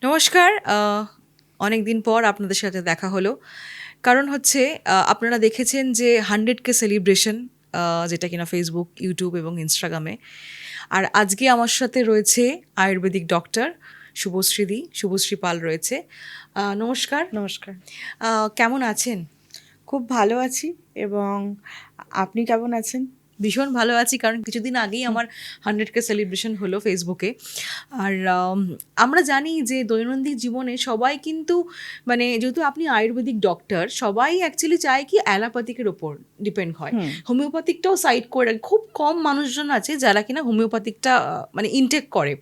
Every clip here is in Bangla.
নমস্কার। অনেক দিন পর আপনাদের সাথে দেখা হলো। কারণ হচ্ছে আপনারা দেখেছেন যে 100K সেলিব্রেশন, যেটা কিনা ফেসবুক, ইউটিউব এবং ইনস্টাগ্রামে। আর আজকে আমার সাথে রয়েছে আয়ুর্বেদিক ডক্টর শুভশ্রী পাল রয়েছে। নমস্কার। নমস্কার। কেমন আছেন? খুব ভালো আছি। এবং আপনি কেমন আছেন? ভীষণ ভালো আছি, কারণ কিছুদিন আগেই আমার 100K সেলিব্রেশন হলো ফেসবুকে। আর আমরা জানি যে দৈনন্দিন জীবনে সবাই কিন্তু মানে যেহেতু আপনি আয়ুর্বেদিক ডক্টর, সবাই অ্যাকচুয়ালি চায় কি অ্যালোপ্যাথিকের ওপর ডিপেন্ড হয়। হোমিওপ্যাথিকটাও সাইড করে, খুব কম মানুষজন আছে যারা কিনা হোমিওপ্যাথিকটা মানে ইনটেক করে।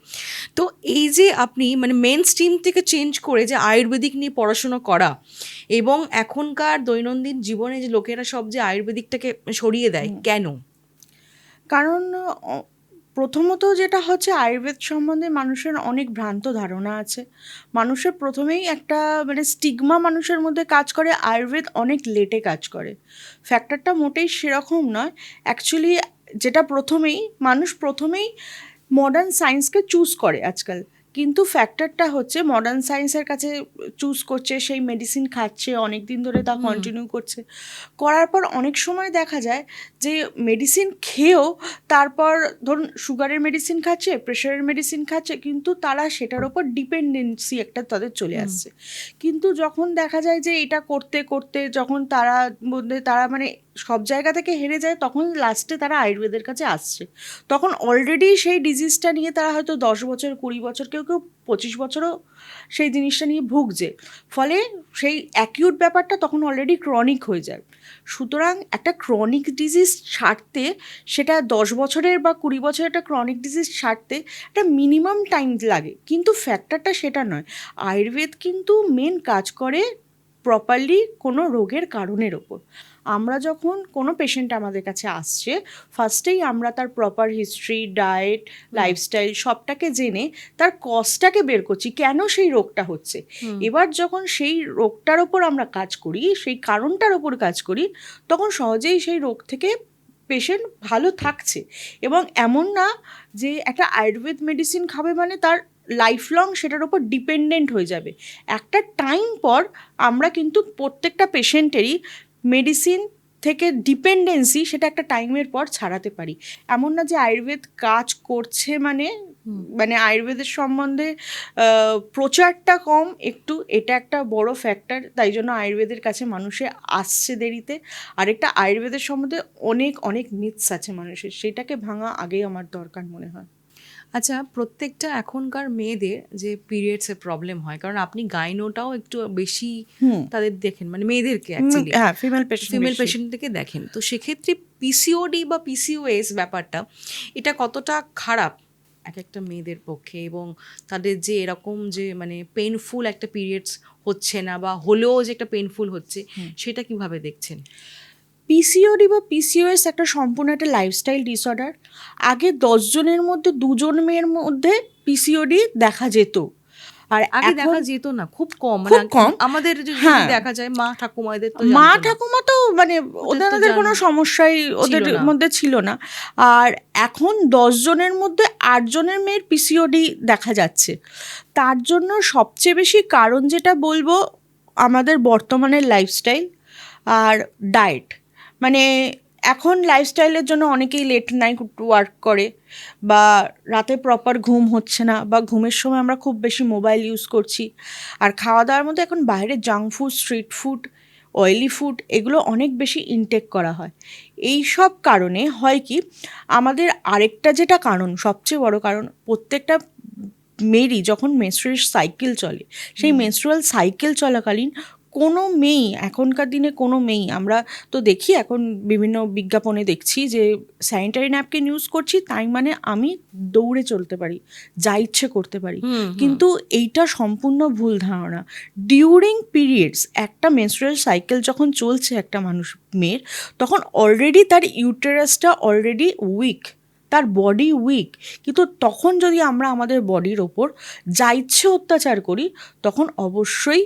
তো এই যে আপনি মানে মেন স্ট্রিম থেকে চেঞ্জ করে যে আয়ুর্বেদিক নিয়ে পড়াশোনা করা, এবং এখনকার দৈনন্দিন জীবনে যে লোকেরা সব যে আয়ুর্বেদিকটাকে সরিয়ে দেয়, কেন? কারণ প্রথমত যেটা হচ্ছে, আয়ুর্বেদ সম্বন্ধে মানুষের অনেক ভ্রান্ত ধারণা আছে। মানুষের প্রথমেই একটা মানে স্টিগমা মানুষের মধ্যে কাজ করে, আয়ুর্বেদ অনেক লেটে কাজ করে। ফ্যাক্টরটা মোটেই সেরকম নয়। অ্যাকচুয়ালি যেটা মানুষ প্রথমেই মডার্ন সায়েন্সকে চুজ করে আজকাল, কিন্তু ফ্যাক্টরটা হচ্ছে মডার্ন সায়েন্সের কাছে চুজ করছে, সেই মেডিসিন খাচ্ছে, অনেক দিন ধরে তা কন্টিনিউ করছে। করার পর অনেক সময় দেখা যায় যে মেডিসিন খেয়েও তারপর ধরুন সুগারের মেডিসিন খাচ্ছে, প্রেশারের মেডিসিন খাচ্ছে, কিন্তু তারা সেটার ওপর ডিপেন্ডেন্সি একটা তাদের চলে আসছে। কিন্তু যখন দেখা যায় যে এটা করতে করতে যখন তারা মানে সব জায়গা থেকে হেরে যায়, তখন লাস্টে তারা আয়ুর্বেদের কাছে আসছে। তখন অলরেডি সেই ডিজিজটা নিয়ে তারা হয়তো 10 বছর, 20 বছর, কেউ কেউ 25 বছরও সেই জিনিসটা নিয়ে ভুগছে। ফলে সেই অ্যাকিউট ব্যাপারটা তখন অলরেডি ক্রনিক হয়ে যায়। সুতরাং একটা ক্রনিক ডিজিজ সারতে, সেটা 10 বছরের বা 20 বছরের একটা ক্রনিক ডিজিজ সারতে একটা মিনিমাম টাইম লাগে, কিন্তু ফ্যাক্টরটা সেটা নয়। আয়ুর্বেদ কিন্তু মেন কাজ করে প্রপারলি কোনো রোগের কারণের ওপর। আমরা যখন কোনো পেশেন্ট আমাদের কাছে আসছে, ফার্স্টেই আমরা তার প্রপার হিস্ট্রি, ডায়েট, লাইফস্টাইল সবটাকে জেনে তার কজটাকে বের করছি, কেন সেই রোগটা হচ্ছে। এবার যখন সেই রোগটার ওপর আমরা কাজ করি, সেই কারণটার ওপর কাজ করি, তখন সহজেই সেই রোগ থেকে পেশেন্ট ভালো থাকছে। এবং এমন না যে একটা আয়ুর্বেদ মেডিসিন খাবে মানে তার লাইফ লং সেটার ওপর ডিপেন্ডেন্ট হয়ে যাবে। একটা টাইম পর আমরা কিন্তু প্রত্যেকটা পেশেন্টেরই মেডিসিন থেকে ডিপেন্ডেন্সি সেটা একটা টাইমের পর ছাড়াতে পারি। এমন না যে আয়ুর্বেদ কাজ করছে মানে মানে আয়ুর্বেদের সম্বন্ধে প্রচারটা কম একটু, এটা একটা বড় ফ্যাক্টর। তাই জন্য আয়ুর্বেদের কাছে মানুষে আসছে দেরিতে। আরেকটা, আয়ুর্বেদের সম্বন্ধে অনেক অনেক মিথস আছে মানুষের, সেটাকে ভাঙা আগেই আমার দরকার মনে হয়। আচ্ছা, প্রত্যেকটা এখনকার মেয়েদের যে পিরিয়ডসের প্রবলেম হয়, কারণ আপনি গাইনোটাও একটু বেশি তাদের দেখেন, মানে মেয়েদেরকে অ্যাকচুয়ালি হ্যাঁ, ফিমেল পেশেন্টদেরকে দেখেন, তো সেক্ষেত্রে পিসিওডি বা পিসিওএস ব্যাপারটা এটা কতটা খারাপ এক একটা মেয়েদের পক্ষে, এবং তাদের যে এরকম যে মানে পেইনফুল একটা পিরিয়ডস হচ্ছে না, বা হলেও যে একটা পেইনফুল হচ্ছে, সেটা কিভাবে দেখছেন? পিসিওডি বা পিসিওএস একটা সম্পূর্ণ একটা লাইফস্টাইল ডিসঅর্ডার। আগে 10 জনের মধ্যে 2 জন মেয়ের মধ্যে পিসিওডি দেখা যেত, আর আগে এখন দেখা যেত না, খুব কম, খুব মানে কম। আমাদের যদি হ্যাঁ, দেখা যায় মা ঠাকুমাদের তো মা জানতো না, ঠাকুমা তো মানে ওদের তো ওদের কোনো সমস্যাই ওদের ছিল না। মধ্যে ছিল না। আর এখন 10 জনের মধ্যে 8 জনের মেয়ের পিসিওডি দেখা যাচ্ছে। তার জন্য সবচেয়ে বেশি কারণ যেটা বলবো, আমাদের বর্তমানের লাইফস্টাইল আর ডায়েট। মানে এখন লাইফস্টাইলের জন্য অনেকেই লেট নাইট ওয়ার্ক করে, বা রাতে প্রপার ঘুম হচ্ছে না, বা ঘুমের সময় আমরা খুব বেশি মোবাইল ইউজ করছি। আর খাওয়া দাওয়ার মধ্যে এখন বাইরে junk food, street food, oily food, এগুলো অনেক বেশি ইনটেক করা হয়। এই সব কারণে হয় কি, আমাদের আরেকটা যেটা কারণ, সবচেয়ে বড় কারণ, প্রত্যেকটা মেয়েরই যখন মেনস্ট্রুয়াল সাইকেল চলে, সেই মেনস্ট্রুয়াল সাইকেল চলাকালীন কোনো মেয়েই, এখনকার দিনে কোনো মেয়েই, আমরা তো দেখি এখন বিভিন্ন বিজ্ঞাপনে দেখছি যে স্যানিটারি ন্যাপকিন ইউজ করছি তাই মানে আমি দৌড়ে চলতে পারি, যা ইচ্ছে করতে পারি। কিন্তু এইটা সম্পূর্ণ ভুল ধারণা। ডিউরিং পিরিয়ডস, একটা মেনস্ট্রুয়াল সাইকেল যখন চলছে একটা মেয়ের, তখন অলরেডি তার ইউটেরাসটা অলরেডি উইক, তার বডি উইক। কিন্তু তখন যদি আমরা আমাদের বডির ওপর যা ইচ্ছে অত্যাচার করি, তখন অবশ্যই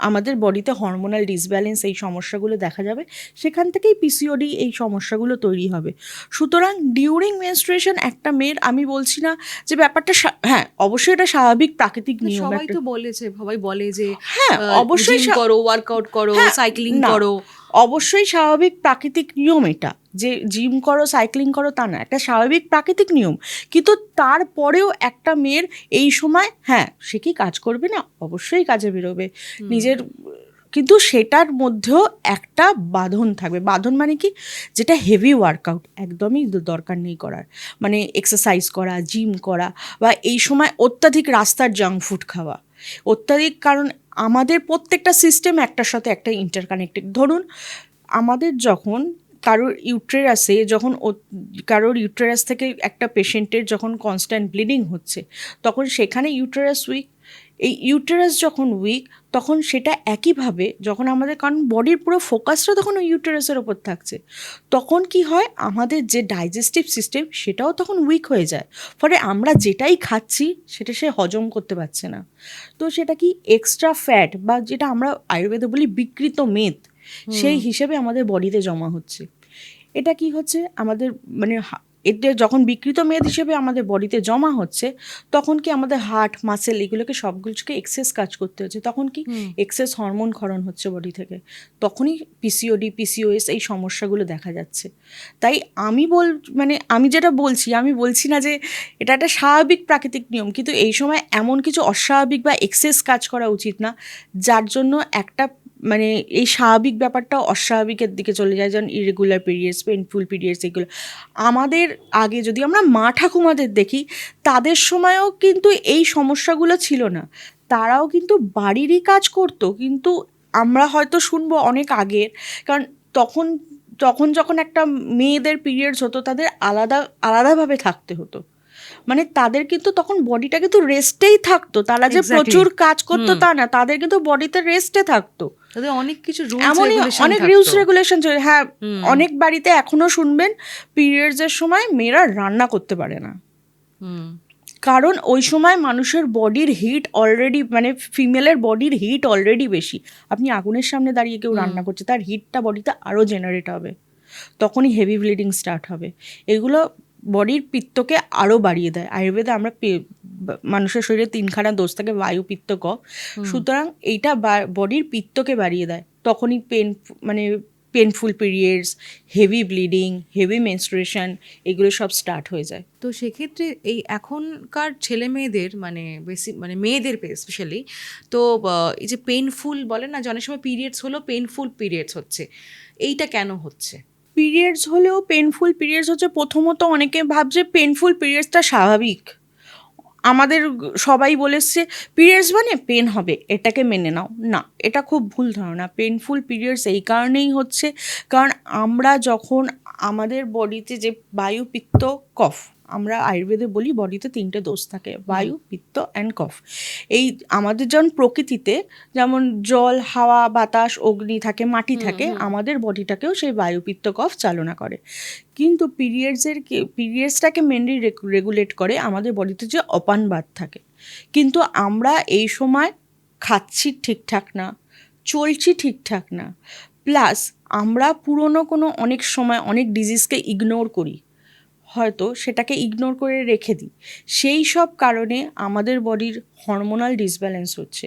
আমাদের বডিতে হরমোনাল ডিসব্যালেন্স এই সমস্যাগুলো দেখা যাবে, সেখান থেকেই পিসিওডি এই সমস্যাগুলো তৈরি হবে। সুতরাং ডিউরিং মেনস্ট্রুয়েশন একটা মেয়ের, আমি বলছি না যে ব্যাপারটা হ্যাঁ অবশ্যই এটা স্বাভাবিক প্রাকৃতিক নিয়ম সবাই একটা। তো বলেছে, সবাই বলে যে হ্যাঁ অবশ্যই জিম করো, ওয়ার্কআউট করো, হ্যাঁ, সাইক্লিং না, করো। অবশ্যই স্বাভাবিক প্রাকৃতিক নিয়ম এটা, যে জিম করো সাইক্লিং করো তা না, একটা স্বাভাবিক প্রাকৃতিক নিয়ম। কিন্তু তারপরেও একটা মেয়ের এই সময়, হ্যাঁ সে কি কাজ করবে না, অবশ্যই কাজে বেরোবে নিজের, কিন্তু সেটার মধ্যেও একটা বাঁধন থাকবে। বাঁধন মানে কি, যেটা হেভি ওয়ার্কআউট একদমই দরকার নেই করার, মানে এক্সারসাইজ করা, জিম করা, বা এই সময় অত্যাধিক রাস্তার জাঙ্ক ফুড খাওয়া অত্যাধিক। কারণ আমাদের প্রত্যেকটা সিস্টেম একটার সাথে একটা ইন্টারকানেক্টেড। ধরুন আমাদের যখন কারোর ইউটেরাসে, যখন কারোর ইউটেরাস থেকে একটা পেশেন্টের যখন কনস্ট্যান্ট ব্লিডিং হচ্ছে, তখন সেখানে ইউটেরাস উইক। এই ইউটেরাস যখন উইক, তখন সেটা একইভাবে যখন আমাদের, কারণ বডির পুরো ফোকাসটা তখন ওই ইউটেরাসের ওপর থাকছে, তখন কি হয়, আমাদের যে ডাইজেস্টিভ সিস্টেম সেটাও তখন উইক হয়ে যায়। ফলে আমরা যেটাই খাচ্ছি সেটা সে হজম করতে পারছে না। তো সেটা কি এক্সট্রা ফ্যাট, বা যেটা আমরা আয়ুর্বেদে বলি বিকৃত মেদ, সেই হিসেবে আমাদের বডিতে জমা হচ্ছে। এটা কি হচ্ছে আমাদের, মানে এতে যখন বিকৃত মেদ হিসেবে আমাদের বডিতে জমা হচ্ছে, তখন কি আমাদের হার্ট মাসেল এগুলোকে সবগুলোকে এক্সেস কাজ করতে হচ্ছে, তখন কি এক্সেস হরমোন ক্ষরণ হচ্ছে বডি থেকে, তখনই পিসিওডি পিসিওএস এই সমস্যাগুলো দেখা যাচ্ছে। তাই মানে আমি যেটা বলছি, আমি বলছি না যে এটা একটা স্বাভাবিক প্রাকৃতিক নিয়ম, কিন্তু এই সময় এমন কিছু অস্বাভাবিক বা এক্সেস কাজ করা উচিত না, যার জন্য একটা মানে এই স্বাভাবিক ব্যাপারটা অস্বাভাবিকের দিকে চলে যায়, যেমন ইরেগুলার পিরিয়ডস, পেনফুল পিরিয়ডস, এগুলো। আমাদের আগে যদি আমরা মা ঠাকুমাদের দেখি, তাদের সময়ও কিন্তু এই সমস্যাগুলো ছিল না, তারাও কিন্তু বাড়িরই কাজ করতো। কিন্তু আমরা হয়তো শুনবো অনেক আগের, কারণ তখন তখন যখন একটা মেয়েদের পিরিয়ডস হতো, তাদের আলাদাভাবে থাকতে হতো, মানে তাদের কিন্তু তখন বডিটা কিন্তু রেস্টেই থাকতো, তারা যে প্রচুর কাজ করতো তা না, তাদের কিন্তু বডিতে রেস্টে থাকতো। তাদের অনেক কিছু এমনই অনেক রুলস রেগুলেশন ছিল। হ্যাঁ, অনেক বাড়িতে এখনো শুনবেন পিরিয়ডসের সময় মেয়েরা রান্না করতে পারে না, কারণ ওই সময় মানুষের বডির হিট অলরেডি, মানে ফিমেলের বডির হিট অলরেডি বেশি। আপনি আগুনের সামনে দাঁড়িয়ে কেউ রান্না করছে, তার হিটটা বডিতে আরও জেনারেট হবে, তখনই হেভি ব্লিডিং স্টার্ট হবে। এগুলো বডির পিত্তকে আরও বাড়িয়ে দেয়। আয়ুর্বেদে আমরা মানুষের শরীরে তিনখানা দোষ থাকে, বায়ু, পিত্ত, কফ। সুতরাং এইটা বডির পিত্তকে বাড়িয়ে দেয়, তখনই মানে painful periods, heavy bleeding, heavy menstruation, এগুলো সব স্টার্ট হয়ে যায়। তো সেক্ষেত্রে এই এখনকার ছেলে মেয়েদের, মানে বেশি মানে মেয়েদের স্পেশালি, তো এই যে পেনফুল বলে না, যে অনেক সময় পিরিয়ডস হলো পেনফুল পিরিয়ডস হচ্ছে, এইটা কেন হচ্ছে? পিরিয়ডস হলেও পেনফুল পিরিয়ডস হচ্ছে, প্রথমত অনেকে ভাবছে পেনফুল পিরিয়ডসটা স্বাভাবিক। আমাদের সবাই বলেছে পিরিয়ডস মানে পেন হবে, এটাকে মেনে নাও, না, এটা খুব ভুল ধারণা। পেনফুল পিরিয়ডস এই কারণেই হচ্ছে, কারণ আমরা যখন আমাদের বডিতে যে বায়ু, পিত্ত, কফ, আমরা আয়ুর্বেদে বলি বডিতে 3টে দোষ থাকে, বায়ু, পিত্ত অ্যান্ড কফ। এই আমাদের যেমন প্রকৃতিতে যেমন জল, হাওয়া, বাতাস, অগ্নি থাকে, মাটি থাকে, আমাদের বডিটাকেও সেই বায়ু, পিত্ত, কফ চালনা করে। কিন্তু পিরিয়ডসটাকে মেনলি রেগুলেট করে আমাদের বডিতে যে অপানবাত থাকে। কিন্তু আমরা এই সময় খাচ্ছি ঠিকঠাক না, চলছি ঠিকঠাক না, প্লাস আমরা পুরনো কোনো অনেক সময় অনেক ডিজিজকে ইগনোর করি, হয়তো সেটাকে ইগনোর করে রেখে দিই। সেই সব কারণে আমাদের বডির হরমোনাল ডিসব্যালেন্স হচ্ছে,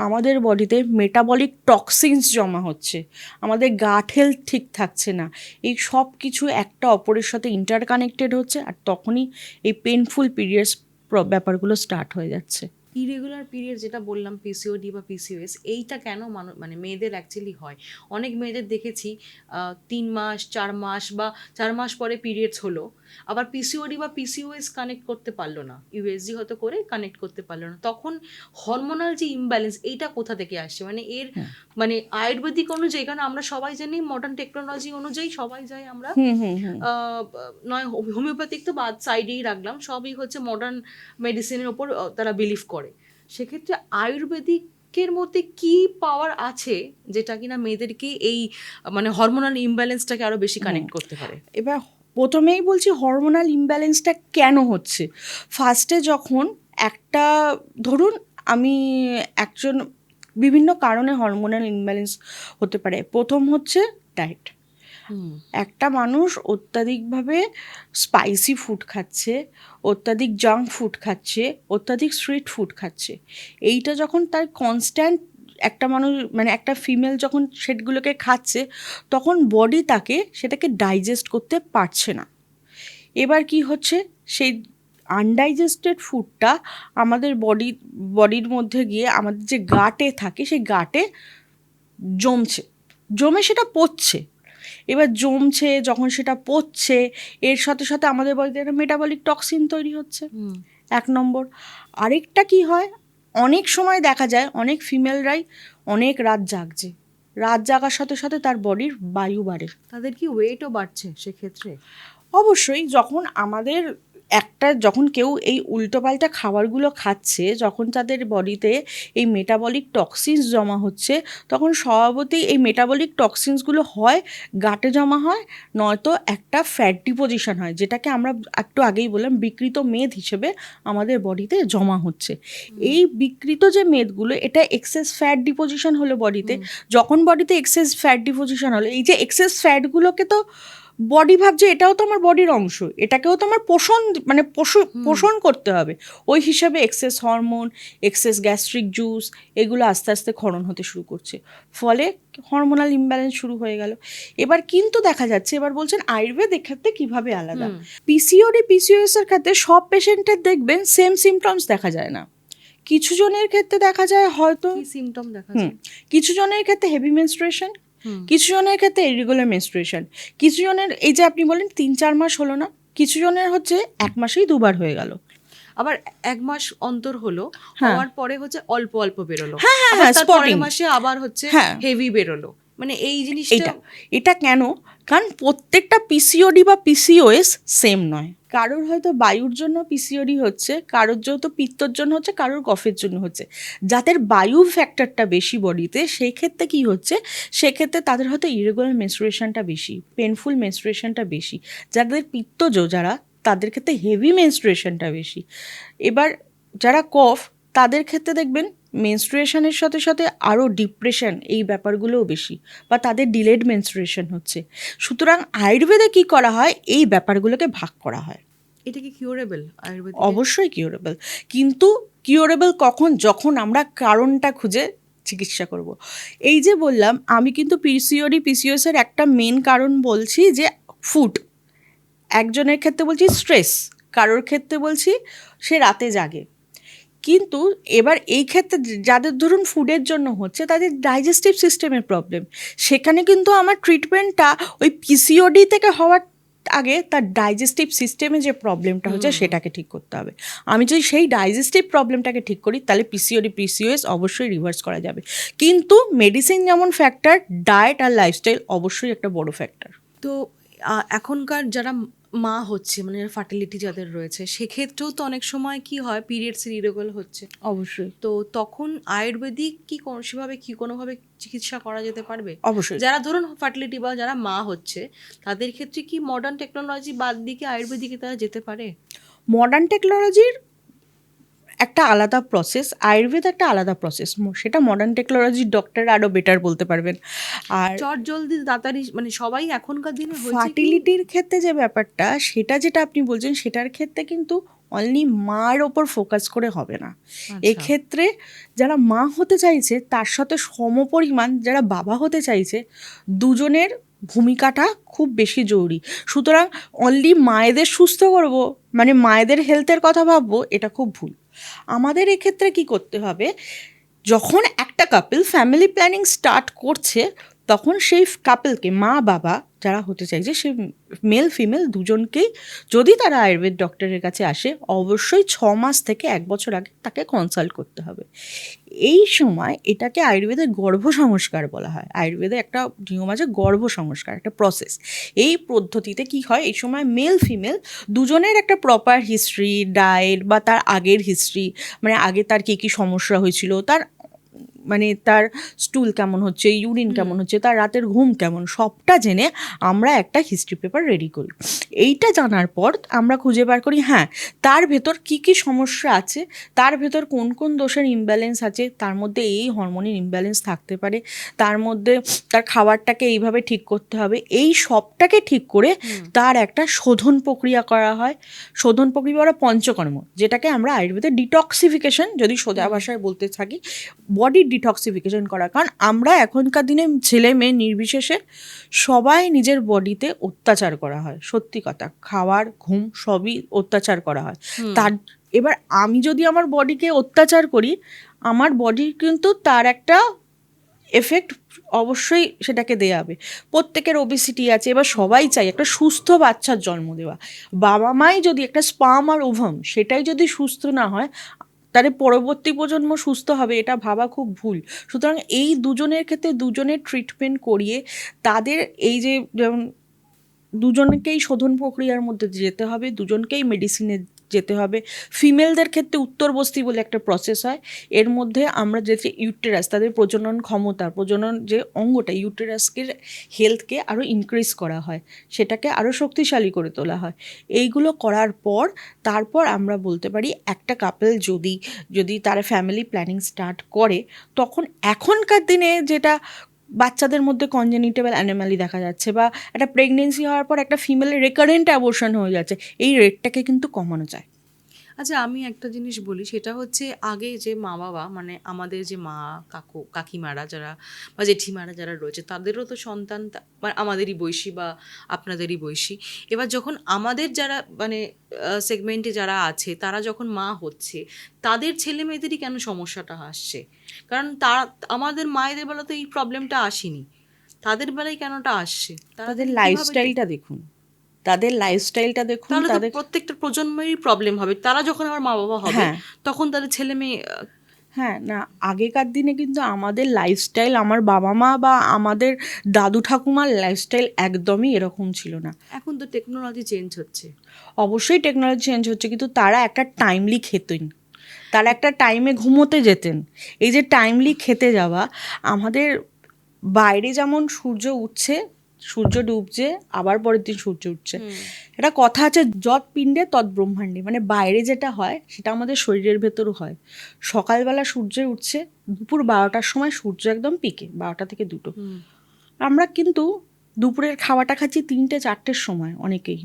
আমাদের বডিতে মেটাবলিক টক্সিনস জমা হচ্ছে, আমাদের গাট হেলথ ঠিক থাকছে না। এই সব কিছু একটা অপরের সাথে ইন্টারকানেক্টেড হচ্ছে, আর তখনই এই পেনফুল পিরিয়ডস ব্যাপারগুলো স্টার্ট হয়ে যাচ্ছে। ইরেগুলার পিরিয়ড যেটা বললাম, পিসিওডি বা পিসিওএস, এইটা কেন মানে মেয়েদের অ্যাকচুয়ালি হয়? অনেক মেয়েদের দেখেছি 3 মাস 4 মাস বা 4 মাস পরে পিরিয়ডস হলো, আবার পিসিওডি বা পিসিওএস কানেক্ট করতে পারলো না, ইউএসজি হয়তো করে কানেক্ট করতে পারলো না, তখন হরমোনাল যে ইমব্যালেন্স, এইটা কোথা থেকে আসছে? মানে এর মানে আয়ুর্বেদিক অনুযায়ী, কারণ আমরা সবাই জানি মডার্ন টেকনোলজি অনুযায়ী সবাই যাই আমরা, নয় হোমিওপ্যাথিক তো বাদ সাইডেই রাখলাম, সবই হচ্ছে মডার্ন মেডিসিনের ওপর তারা বিলিভ করে। সেক্ষেত্রে আয়ুর্বেদিকের মধ্যে কি পাওয়ার আছে যেটা কিনা মেয়েদেরকে এই মানে হরমোনাল ইমব্যালেন্সটাকে আরো বেশি কানেক্ট করতে পারে? এবার প্রথমেই বলছি হরমোনাল ইমব্যালেন্সটা কেন হচ্ছে। ফার্স্টে যখন একটা, ধরুন আমি একজন বিভিন্ন কারণে হরমোনাল ইমব্যালেন্স হতে পারে। প্রথম হচ্ছে ডায়েট। একটা মানুষ অত্যাধিকভাবে স্পাইসি ফুড খাচ্ছে, অত্যাধিক জাঙ্ক ফুড খাচ্ছে, অত্যাধিক স্ট্রিট ফুড খাচ্ছে, এইটা যখন তার কনস্ট্যান্ট, একটা মানুষ মানে একটা ফিমেল যখন সেগুলোকে খাচ্ছে, তখন বডি সেটাকে ডাইজেস্ট করতে পারছে না। এবার কি হচ্ছে, সেই আনডাইজেস্টেড ফুডটা আমাদের বডির মধ্যে গিয়ে আমাদের যে গাটে থাকে, সেই গাটে জমে সেটা পচছে। এবার জমছে যখন, সেটা পচছে, এর সাথে সাথে আমাদের বডিতে একটা মেটাবলিক টক্সিন তৈরি হচ্ছে, এক নম্বর। আরেকটা কি হয়, অনেক সময় দেখা যায় অনেক ফিমেলরাই অনেক রাত জাগছে, রাত জাগার সাথে সাথে তার বডির বায়ু বাড়ে। তাদের কি ওয়েটও বাড়ছে সেক্ষেত্রে? অবশ্যই, যখন কেউ এই উল্টোপাল্টা খাবারগুলো খাচ্ছে, যখন তাদের বডিতে এই মেটাবলিক টক্সিনস জমা হচ্ছে, তখন স্বভাবতই এই মেটাবলিক টক্সিনসগুলো হয় গাটে জমা হয়, নয়তো একটা ফ্যাট ডিপোজিশন হয়, যেটাকে আমরা একটু আগেই বললাম বিকৃত মেদ হিসেবে আমাদের বডিতে জমা হচ্ছে। এই বিকৃত যে মেদগুলো, এটা এক্সেস ফ্যাট ডিপোজিশন হলো বডিতে। যখন বডিতে এক্সেস ফ্যাট ডিপোজিশন হলো, এই যে এক্সেস ফ্যাটগুলোকে তো বডি ভাবছে এটাও তো আমার বডির অংশ, এটাকেও তো আমার পোষণ করতে হবে। ওই হিসাবে excess hormone, excess gastric juice, এগুলো আস্তে আস্তে ক্ষরণ হতে শুরু করছে, ফলে হরমোনাল ইমব্যালেন্স শুরু হয়ে গেল। এবার কিন্তু দেখা যাচ্ছে, এবার বলছেন আয়ুর্বেদের ক্ষেত্রে কিভাবে আলাদা। পিসিওএস এর ক্ষেত্রে সব পেশেন্টের দেখবেন সেম সিমটমস দেখা যায় না। কিছু জনের ক্ষেত্রে দেখা যায় হয়তো সিমটম দেখা যায়, কিছু জনের ক্ষেত্রে হেভি মেনস্ট্রুয়েশন, কিছু জনের ক্ষেত্রে ইরেগুলার মেনস্ট্রুয়েশন, কিছু জনের এই যে আপনি বলেন 3-4 মাস হলো না, কিছু জনের হচ্ছে 1 মাসেই 2 বার হয়ে গেল, আবার 1 মাস অন্তর হলো, হওয়ার পরে হচ্ছে অল্প অল্প বেরোলো, স্পটিং মাসে আবার হচ্ছে হেভি বেরোলো। মানে এই জিনিসটা এটা কেন? কারণ প্রত্যেকটা পিসিওডি বা পিসিওএস সেম নয়। কারোর হয়তো বায়ুর জন্য পিসিওডি হচ্ছে, কারোর যেহেতু পিত্তর জন্য হচ্ছে, কারোর কফের জন্য হচ্ছে। যাদের বায়ু ফ্যাক্টরটা বেশি বডিতে, সেই ক্ষেত্রে কি হচ্ছে, সেক্ষেত্রে তাদের হয়তো ইরেগুলার মেনস্ট্রুয়েশনটা বেশি, পেনফুল মেনস্ট্রুয়েশনটা বেশি। যাদের পিত্তজ, তাদের ক্ষেত্রে হেভি মেনস্ট্রুয়েশনটা বেশি। এবার যারা কফ, তাদের ক্ষেত্রে দেখবেন মেনস্ট্রুয়েশনের সাথে সাথে আরও ডিপ্রেশন, এই ব্যাপারগুলোও বেশি, বা তাদের ডিলেড মেনস্ট্রুয়েশন হচ্ছে। সুতরাং আয়ুর্বেদে কি করা হয়, এই ব্যাপারগুলোকে ভাগ করা হয়। এটা কি কিউরেবল আয়ুর্বেদ? অবশ্যই কিউরেবল, কিন্তু কিউরেবল কখন? যখন আমরা কারণটা খুঁজে চিকিৎসা করব। এই যে বললাম, আমি কিন্তু পিসিওএস এর একটা মেন কারণ বলছি যে ফুড, একজনের ক্ষেত্রে বলছি স্ট্রেস, কারোর ক্ষেত্রে বলছি সে রাতে জাগে। কিন্তু এবার এই ক্ষেত্রে যাদের ধরুন ফুডের জন্য হচ্ছে, তাদের ডাইজেস্টিভ সিস্টেমের প্রবলেম, সেখানে কিন্তু আমার ট্রিটমেন্টটা ওই পিসিওডি থেকে হওয়ার আগে তার ডাইজেস্টিভ সিস্টেমে যে প্রবলেমটা হচ্ছে সেটাকে ঠিক করতে হবে। আমি যদি সেই ডাইজেস্টিভ প্রবলেমটাকে ঠিক করি, তাহলে পিসিওএস অবশ্যই রিভার্স করা যাবে। কিন্তু মেডিসিন যেমন ফ্যাক্টর, ডায়েট আর লাইফস্টাইল অবশ্যই একটা বড় ফ্যাক্টর। তো এখনকার যারা মা হচ্ছে, মানে ফার্টিলিটি যাদের রয়েছে, সেক্ষেত্রেও তো অনেক সময় কি হয়, পিরিয়ডস ইরেগুলার হচ্ছে। অবশ্যই। তো তখন আয়ুর্বেদিক কি সেভাবে কি কোনোভাবে চিকিৎসা করা যেতে পারবে? অবশ্যই। যারা ধরুন ফার্টিলিটি বা যারা মা হচ্ছে, তাদের ক্ষেত্রে কি মডার্ন টেকনোলজি বাদ দিকে আয়ুর্বেদিকে তারা যেতে পারে? মডার্ন টেকনোলজির একটা আলাদা প্রসেস, আয়ুর্বেদ একটা আলাদা প্রসেস, সেটা মডার্ন টেকনোলজির ডক্টর আরও বেটার বলতে পারবেন। আর চট জলদি তাড়াতাড়ি, মানে সবাই এখনকার দিনে ফার্টিলিটির ক্ষেত্রে যে ব্যাপারটা, সেটা যেটা আপনি বলছেন, সেটার ক্ষেত্রে কিন্তু অনলি মার ওপর ফোকাস করে হবে না। এক্ষেত্রে যারা মা হতে চাইছে, তার সাথে সমপরিমাণ যারা বাবা হতে চাইছে, দুজনের ভূমিকাটা খুব বেশি জরুরি। সুতরাং অনলি মায়েদের সুস্থ করব, মানে মায়েদের হেলথের কথা ভাববো, এটা খুব ভুল। আমাদের এক্ষেত্রে কি করতে হবে, যখন একটা কাপল ফ্যামিলি প্ল্যানিং স্টার্ট করছে, তখন সেই কাপলকে, মা বাবা যারা হতে চাইছে, সে মেল ফিমেল দুজনকেই, যদি তারা আয়ুর্বেদ ডক্টরের কাছে আসে, অবশ্যই 6 মাস থেকে 1 বছর আগে তাকে কনসাল্ট করতে হবে। এই সময় এটাকে আয়ুর্বেদের গর্ভ সংস্কার বলা হয়। আয়ুর্বেদে একটা নিয়ম আছে, গর্ভ সংস্কার, একটা প্রসেস। এই পদ্ধতিতে কি হয়, এই সময় মেল ফিমেল দুজনের একটা প্রপার হিস্ট্রি, ডায়েট বা তার আগের হিস্ট্রি, মানে আগে তার কী কী সমস্যা হয়েছিল, তার মানে তার স্টুল কেমন হচ্ছে, ইউরিন কেমন হচ্ছে, তার রাতের ঘুম কেমন, সবটা জেনে আমরা একটা হিস্ট্রি পেপার রেডি করি। এইটা জানার পর আমরা খুঁজে বার করি হ্যাঁ তার ভেতর কি কি সমস্যা আছে, তার ভেতর কোন কোন দোষের ইমব্যালেন্স আছে, তার মধ্যে এই হরমোনের ইমব্যালেন্স থাকতে পারে, তার মধ্যে তার খাবারটাকে এইভাবে ঠিক করতে হবে। এই সবটাকে ঠিক করে তার একটা শোধন প্রক্রিয়া করা হয়। শোধন প্রক্রিয়া করা পঞ্চকর্ম, যেটাকে আমরা আয়ুর্বেদে ডিটক্সিফিকেশন যদি সোজা ভাষায় বলতে থাকি, বডির ডিটক্সিফিকেশন করা। কারণ আমরা এখনকার দিনে ছেলে মেয়ে নির্বিশেষে সবাই নিজের বডিতে অত্যাচার করা হয়, সত্যি কথা, খাওয়ার ঘুম সবই অত্যাচার করা হয়। তার এবার আমি যদি আমার বডিকে অত্যাচার করি, আমার বডির কিন্তু তার একটা এফেক্ট অবশ্যই সেটাকে দেয়া হবে। প্রত্যেকের ওবেসিটি আছে, এবার সবাই চাই একটা সুস্থ বাচ্চার জন্ম দেওয়া। বাবা মাই যদি একটা স্পার্ম আর ওভাম সেটাই যদি সুস্থ না হয়, তাহলে পরবর্তী প্রজন্ম সুস্থ হবে এটা ভাবা খুব ভুল। সুতরাং এই দুজনের ক্ষেত্রে দুজনের ট্রিটমেন্ট করিয়ে তাদের এই যে যেমন দুজনকেই শোধন প্রক্রিয়ার মধ্যে যেতে হবে, দুজনকেই মেডিসিনে যেতে হবে। ফিমেলদের ক্ষেত্রে উত্তরবস্তি বলে একটা প্রসেস হয়, এর মধ্যে আমরা যে ইউটেরাস, তাদের প্রজনন ক্ষমতা, প্রজনন যে অঙ্গটা, ইউটেরাসকে হেলথকে আরও ইনক্রিজ করা হয়, সেটাকে আরও শক্তিশালী করে তোলা হয়। এইগুলো করার পর তারপর আমরা বলতে পারি একটা কাপল যদি তারা ফ্যামিলি প্ল্যানিং স্টার্ট করে, তখন এখনকার দিনে যেটা বাচ্চাদের মধ্যে কনজেনিটেবল অ্যানোমালি দেখা যাচ্ছে, বা একটা প্রেগনেন্সি হওয়ার পর একটা ফিমেলের রেকারেন্ট অ্যাবর্শন হয়ে যাচ্ছে, এই রেটটাকে কিন্তু কমানো যায়। আচ্ছা, আমি একটা জিনিস বলি, সেটা হচ্ছে আগে যে মা বাবা, মানে আমাদের যে মা কাকিমারা যারা বা জেঠিমারা যারা রয়েছে, তাদেরও তো সন্তান মানে আমাদেরই বয়সী বা আপনাদেরই বয়সী। এবার যখন আমাদের যারা মানে সেগমেন্টে যারা আছে, তারা যখন মা হচ্ছে, তাদের ছেলে মেয়েদেরই কেন সমস্যাটা আসছে? কারণ তারা, আমাদের মায়েদের বেলা তো এই প্রবলেমটা আসেনি, তাদের বেলায় কেনটা আসছে? তাদের লাইফস্টাইলটা দেখুন, তাদের লাইফস্টাইলটা দেখুন, তাহলে তো তাদের প্রত্যেকটা প্রজন্মেরই প্রবলেম হবে। তারা যখন আমার মা বাবা হবে, হ্যাঁ তখন তাদের ছেলে মেয়ে হ্যাঁ না, আগেকার দিনে কিন্তু আমাদের লাইফস্টাইল, আমার বাবা মা বা আমাদের দাদু ঠাকুমার লাইফস্টাইল একদমই এরকম ছিল না। এখন তো টেকনোলজি চেঞ্জ হচ্ছে। অবশ্যই টেকনোলজি চেঞ্জ হচ্ছে, কিন্তু তারা একটা টাইমলি খেতেন, তারা একটা টাইমে ঘুমোতে যেতেন। এই যে টাইমলি খেতে যাওয়া, আমাদের বাইরে যেমন সূর্য উঠছে, সূর্য ডুবছে, আবার পরের দিন সূর্য উঠছে, একটা কথা আছে যৎ পিণ্ডে তৎ ব্রহ্মাণ্ডে, মানে বাইরে যেটা হয় সেটা আমাদের শরীরের ভেতরও হয়। সকালবেলা সূর্য উঠছে, দুপুর 12টার সময় সূর্য একদম পিকে, 12টা থেকে 2টো। আমরা কিন্তু দুপুরের খাওয়াটা খাচ্ছি 3টে-4টের সময় অনেকেই,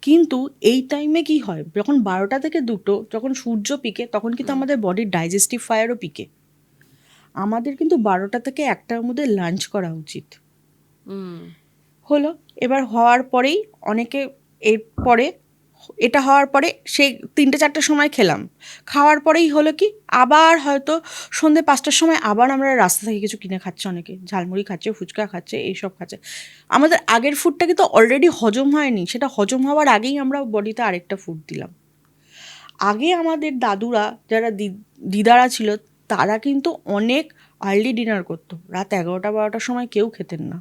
কিন্তু এই টাইমে কি হয়, যখন 12টা থেকে 2টো যখন সূর্য পিকে, তখন কিন্তু আমাদের বডির ডাইজেস্টিভ ফায়ারও পিকে। আমাদের কিন্তু 12টা থেকে 1টার মধ্যে লাঞ্চ করা উচিত। হলো, এবার হওয়ার পরেই অনেকে এরপরে এটা হওয়ার পরে সেই 3টে-4টের সময় খেলাম, খাওয়ার পরেই হলো কি আবার হয়তো সন্ধ্যে 5টার সময় আবার আমরা রাস্তা থেকে কিছু কিনে খাচ্ছি, অনেকে ঝালমুড়ি খাচ্ছে, ফুচকা খাচ্ছে, এইসব খাচ্ছে। আমাদের আগের ফুডটা কিন্তু অলরেডি হজম হয়নি, সেটা হজম হওয়ার আগেই আমরা বডিতে আরেকটা ফুড দিলাম। আগে আমাদের দাদুরা যারা দিদারা ছিল, তারা কিন্তু অনেক আর্লি ডিনার করতো, রাত 11টা-12টার সময় কেউ খেতেন না।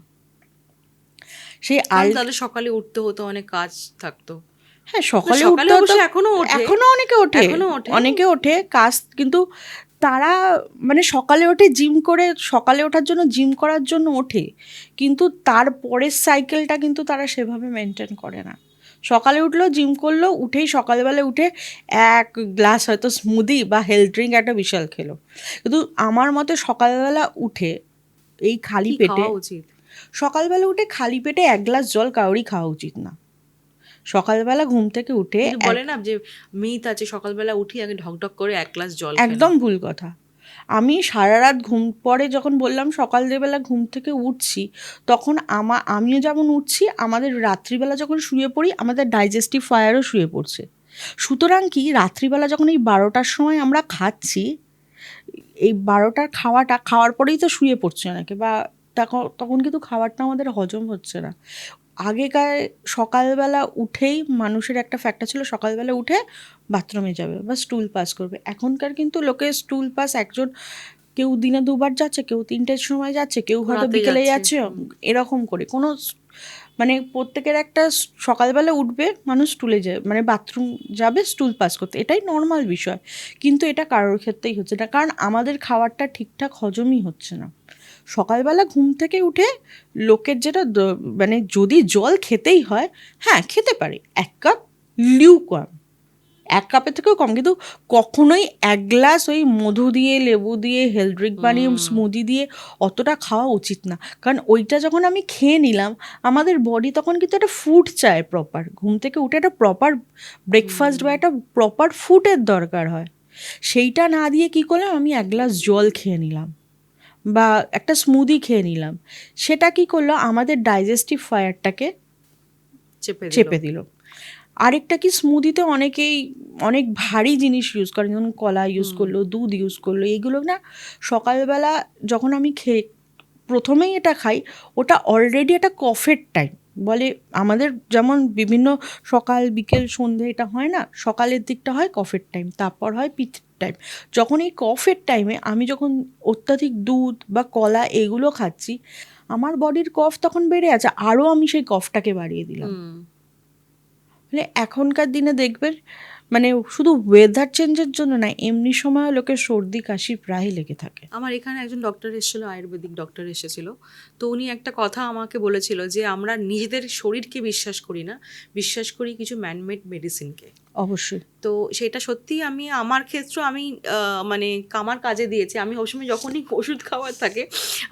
সেই তাহলে সকালে উঠতে হতো, অনেক কাজ থাকতো। হ্যাঁ, সকালে সকালে উঠতে অবশ্য হতো, এখনো অনেকে ওঠে, অনেকে ওঠে কাজ, কিন্তু তারা মানে সকালে ওঠে জিম করে, সকালে ওঠার জন্য জিম করার জন্য ওঠে, কিন্তু তারপরের সাইকেলটা কিন্তু তারা সেভাবে মেনটেন করে না। সকালে উঠলো, জিম করলো, উঠেই সকালবেলা উঠে এক গ্লাস হয়তো স্মুদি বা হেলথ ড্রিঙ্ক একটা বিশাল খেলো। কিন্তু আমার মতে সকালবেলা উঠে এই খালি পেটে, সকালবেলা উঠে খালি পেটে 1 গ্লাস জল কারোরই খাওয়া উচিত না। সকালবেলা ঘুম থেকে উঠে বলে না যে মিথ আছে সকালবেলা উঠি আগে ঢকঢক করে 1 গ্লাস জল, একদম ভুল কথা। আমি সারা রাত ঘুম পরে যখন বললাম সকালবেলা ঘুম থেকে উঠছি, তখন আমিও যেমন উঠছি, আমাদের রাত্রিবেলা যখন শুয়ে পড়ি আমাদের ডাইজেস্টিভ ফায়ারও শুয়ে পড়ছে। সুতরাং কি রাত্রিবেলা যখন এই 12টার সময় আমরা খাচ্ছি, এই 12টার খাওয়ার পরেই তো শুয়ে পড়ছে অনেকে, বা তখন কিন্তু খাবারটা আমাদের হজম হচ্ছে না। আগেকার সকালবেলা উঠেই মানুষের একটা ফ্যাক্টর ছিল, সকালবেলা উঠে বাথরুমে যাবে বা স্টুল পাস করবে। এখনকার কিন্তু লোকে স্টুল পাস একজন, কেউ দিনে 2বার যাচ্ছে, কেউ 3টের সময় যাচ্ছে, কেউ হয়তো বিকেলে যাচ্ছে, এরকম করে কোনো মানে প্রত্যেকের একটা সকালবেলা উঠবে মানুষ স্টুলে যাবে, মানে বাথরুম যাবে স্টুল পাস করতে, এটাই নর্মাল বিষয়। কিন্তু এটা কারোর ক্ষেত্রেই হচ্ছে না, কারণ আমাদের খাবারটা ঠিকঠাক হজমই হচ্ছে না। সকালবেলা ঘুম থেকে উঠে লোকের যেটা মানে যদি জল খেতেই হয়, হ্যাঁ খেতে পারে 1 কাপ লিউকওয়ার্ম, 1 কাপের থেকেও কম, কিন্তু কখনোই 1 গ্লাস ওই মধু দিয়ে লেবু দিয়ে হেলথ ড্রিঙ্ক বানিয়ে স্মুদি দিয়ে অতটা খাওয়া উচিত না। কারণ ওইটা যখন আমি খেয়ে নিলাম, আমাদের বডি তখন কিন্তু একটা ফুড চায়, প্রপার ঘুম থেকে উঠে একটা প্রপার ব্রেকফাস্ট বা একটা প্রপার ফুডের দরকার হয়। সেইটা না দিয়ে কি করলাম, আমি 1 গ্লাস জল খেয়ে নিলাম বা একটা স্মুদি খেয়ে নিলাম, সেটা কি করলো আমাদের ডাইজেস্টিভ ফায়ারটাকে চেপে দিল। আরেকটা কি, স্মুদিতে অনেকেই অনেক ভারী জিনিস ইউজ করে, যেমন কলা ইউজ করলো, দুধ ইউজ করলো, এইগুলো না সকালবেলা যখন আমি প্রথমেই এটা খাই, ওটা অলরেডি একটা কফের টাইম বলে আমাদের, যেমন বিভিন্ন সকাল বিকেল সন্ধে এটা হয় না, সকালের দিকটা হয় কফের টাইম, তারপর হয় পিঠের টাইম। যখন এই কফের টাইমে আমি যখন অত্যাধিক দুধ বা কলা এগুলো খাচ্ছি, আমার বডির কফ তখন বেড়ে আছে, আরও আমি সেই কফটাকে বাড়িয়ে দিলাম। মানে এখনকার দিনে দেখবেন, মানে শুধু ওয়েদার চেঞ্জের জন্য না, এমনি সময় লোকের সর্দি কাশি প্রায় লেগে থাকে। আমার এখানে একজন ডক্টর এসেছিল, আয়ুর্বেদিক ডক্টর এসেছিল, তো উনি একটা কথা আমাকে বলেছিল যে আমরা নিজেদের শরীরকে বিশ্বাস করি না, বিশ্বাস করি কিছু ম্যানমেড মেডিসিনকে। অবশ্যই। তো সেটা সত্যি আমি আমার ক্ষেত্রে আমি মানে আমার কাজে দিয়েছে। আমি ওই সময় যখনই ওষুধ খাওয়ার থাকে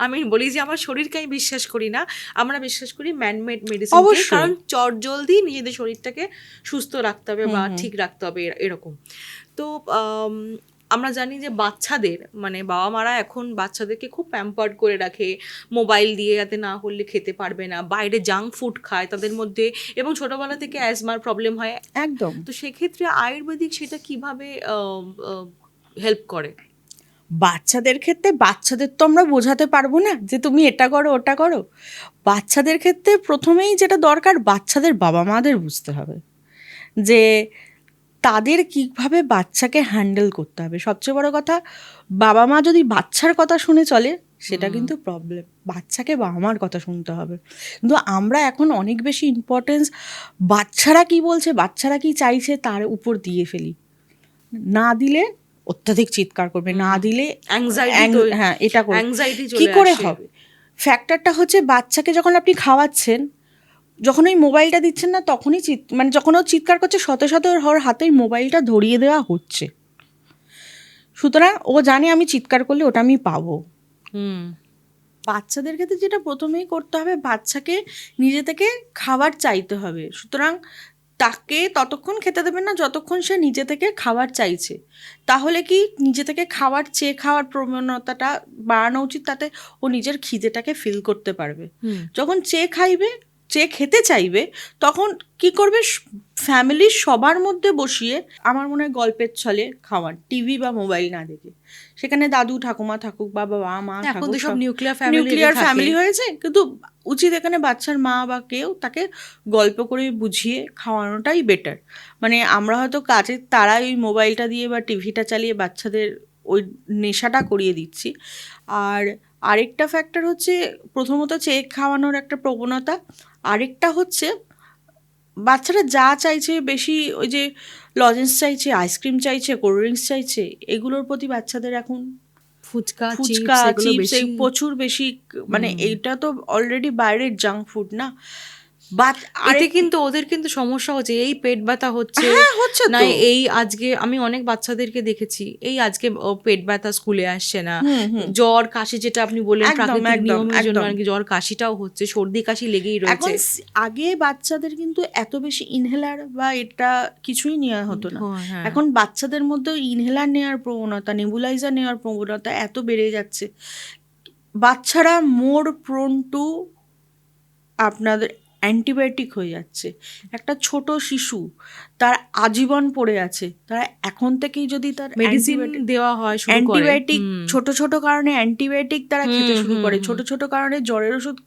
আমি বলি যে আমার শরীরকে আমি বিশ্বাস করি না, আমরা বিশ্বাস করি ম্যানমেড মেডিসিনকে, অবশ্যই। কারণ চটজলদি নিজেদের শরীরটাকে সুস্থ রাখতে হবে বা ঠিক রাখতে হবে এরকম। তো আমরা জানি যে বাচ্চাদের মানে বাবা মারা এখন বাচ্চাদেরকে খুব প্যাম্পার্ড করে রাখে, মোবাইল দিয়ে যাতে না করলে খেতে পারবে না, বাইরে জাঙ্ক ফুড খায় তাদের মধ্যে, এবং ছোটোবেলা থেকে অ্যাজমার প্রবলেম হয়। একদম। তো সেক্ষেত্রে আয়ুর্বেদিক সেটা কিভাবে হেল্প করে? বাচ্চাদের ক্ষেত্রে, বাচ্চাদের তো আমরা বোঝাতে পারবো না যে তুমি এটা করো ওটা করো। বাচ্চাদের ক্ষেত্রে প্রথমেই যেটা দরকার, বাচ্চাদের বাবা মাদের বুঝতে হবে যে তাদের কীভাবে বাচ্চাকে হ্যান্ডেল করতে হবে। সবচেয়ে বড় কথা, বাবা মা যদি বাচ্চার কথা শুনে চলে সেটা কিন্তু প্রবলেম, বাচ্চাকে বাবা মার কথা শুনতে হবে। কিন্তু আমরা এখন অনেক বেশি ইম্পর্টেন্স বাচ্চারা কি বলছে, বাচ্চারা কি চাইছে তার উপর দিয়ে ফেলি। না দিলে অত্যাধিক চিৎকার করবে, না দিলে হ্যাঁ এটা করবে, কি করে হবে? ফ্যাক্টরটা হচ্ছে বাচ্চাকে যখন আপনি খাওয়াচ্ছেন, যখন ওই মোবাইলটা দিচ্ছেন না, তখনই মানে যখন ও চিৎকার করছে সাথে সাথে ওর হাতে মোবাইলটা ধরিয়ে দেওয়া হচ্ছে। সুতরাং ও জানে আমি চিৎকার করলে ওটা আমি পাবো। বাচ্চাদের ক্ষেত্রে যেটা প্রথমেই করতে হবে, বাচ্চাকে নিজে থেকে খাবার চাইতে হবে। সুতরাং তাকে ততক্ষণ খেতে দেবেন না যতক্ষণ সে নিজে থেকে খাবার চাইছে। তাহলে কি, নিজে থেকে চেয়ে খাওয়ার প্রবণতাটা বাড়ানো উচিত, তাতে ও নিজের খিদেটাকে ফিল করতে পারবে। যখন চেয়ে খেতে চাইবে, তখন কি করবে, ফ্যামিলির সবার মধ্যে বসিয়ে আমার মনে হয় গল্পের ছলে খাওয়ান, টিভি বা মোবাইল না দেখে। সেখানে দাদু ঠাকুমা থাকুক বা বাবা মা থাকুক, সব নিউক্লিয়ার ফ্যামিলি হয়েছে, কিন্তু উচিত এখানে বাচ্চার মা বা কেউ তাকে গল্প করে বুঝিয়ে খাওয়ানোটাই বেটার। মানে আমরা হয়তো কাজের তারাই ওই মোবাইলটা দিয়ে বা টিভিটা চালিয়ে বাচ্চাদের ওই নেশাটা করিয়ে দিচ্ছি। আর আরেকটা ফ্যাক্টর হচ্ছে, প্রথমত চেয়ে খাওয়ানোর একটা প্রবণতা, আরেকটা হচ্ছে বাচ্চারা যা চাইছে বেশি, ওই যে লজেন্স চাইছে, আইসক্রিম চাইছে, কোল্ড ড্রিঙ্কস চাইছে, এগুলোর প্রতি বাচ্চাদের এখন ফুচকা চিপস প্রচুর বেশি, মানে এইটা তো অলরেডি বাইরের জাঙ্ক ফুড না। এতে কিন্তু ওদের কিন্তু সমস্যা হচ্ছে, এই পেট ব্যথা হচ্ছে না, এই আজকে আমি অনেক বাচ্চাদেরকে দেখেছি, এই আজকে পেট ব্যথা, স্কুলে আসছে না, জ্বর কাশি, যেটা আপনি বললেন প্রাকৃতিক নিয়মের জন্য আর কি জ্বর কাশিটাও হচ্ছে, সর্দি কাশি লেগেই রয়েছে। আগে বাচ্চাদের কিন্তু এত বেশি ইনহেলার বা এটা কিছুই নেওয়া হতো না। এখন বাচ্চাদের মধ্যে ইনহেলার নেওয়ার প্রবণতা, নেবুলাইজার নেওয়ার প্রবণতা এত বেড়ে যাচ্ছে। বাচ্চারা মোর প্রোন টু আপনাদের অ্যান্টিবায়োটিক হয়ে যাচ্ছে। একটা ছোট শিশু তার আজীবন পড়ে আছে, তারা এখন থেকেই যদি তার মেডিসিন দেওয়া হয়, অ্যান্টিবায়োটিক ছোট ছোট কারণে অ্যান্টিবায়োটিক তারা খেতে শুরু করে, ছোট ছোট কারণে জ্বরের ওষুধ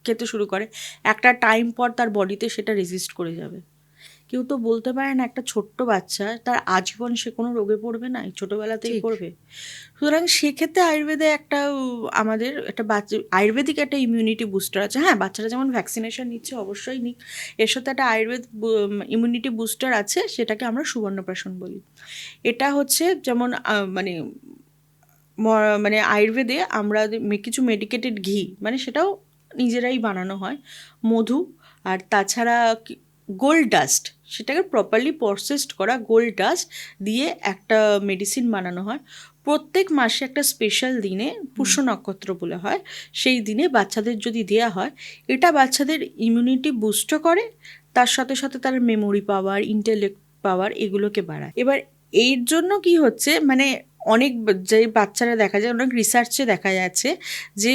খেতে শুরু করে, একটা টাইম পর তার বডিতে সেটা রেজিস্ট করে যাবে। কেউ তো বলতে পারে না একটা ছোট্ট বাচ্চা তার আজীবন সে কোনো রোগে পড়বে না, এই ছোটোবেলাতেই ঠিক। পড়বে। সুতরাং সেক্ষেত্রে আয়ুর্বেদে একটা আমাদের একটা আয়ুর্বেদিক একটা ইমিউনিটি বুস্টার আছে। হ্যাঁ, বাচ্চারা যেমন ভ্যাকসিনেশন নিচ্ছে অবশ্যই নিক, এর সাথে একটা আয়ুর্বেদ ইমিউনিটি বুস্টার আছে, সেটাকে আমরা সুবর্ণপ্রাশন বলি। এটা হচ্ছে যেমন মানে আয়ুর্বেদে আমরা কিছু মেডিকেটেড ঘি, মানে সেটাও নিজেরাই বানানো হয়, মধু আর তাছাড়া গোল্ড ডাস্ট, সেটাকে প্রপারলি প্রসেসড করা গোল্ড ডাস্ট দিয়ে একটা মেডিসিন বানানো হয়। প্রত্যেক মাসে একটা স্পেশাল দিনে, পুষ্য নক্ষত্র বলে হয়, সেই দিনে বাচ্চাদের যদি দেয়া হয়, এটা বাচ্চাদের ইমিউনিটি বুস্ট করে, তার সাথে সাথে তার মেমোরি পাওয়ার, ইন্টেলেক্ট পাওয়ার এগুলোকে বাড়ায়। এবার এর জন্য কি হচ্ছে, মানে অনেক যে বাচ্চারা দেখা যায়, অনেক রিসার্চে দেখা যাচ্ছে যে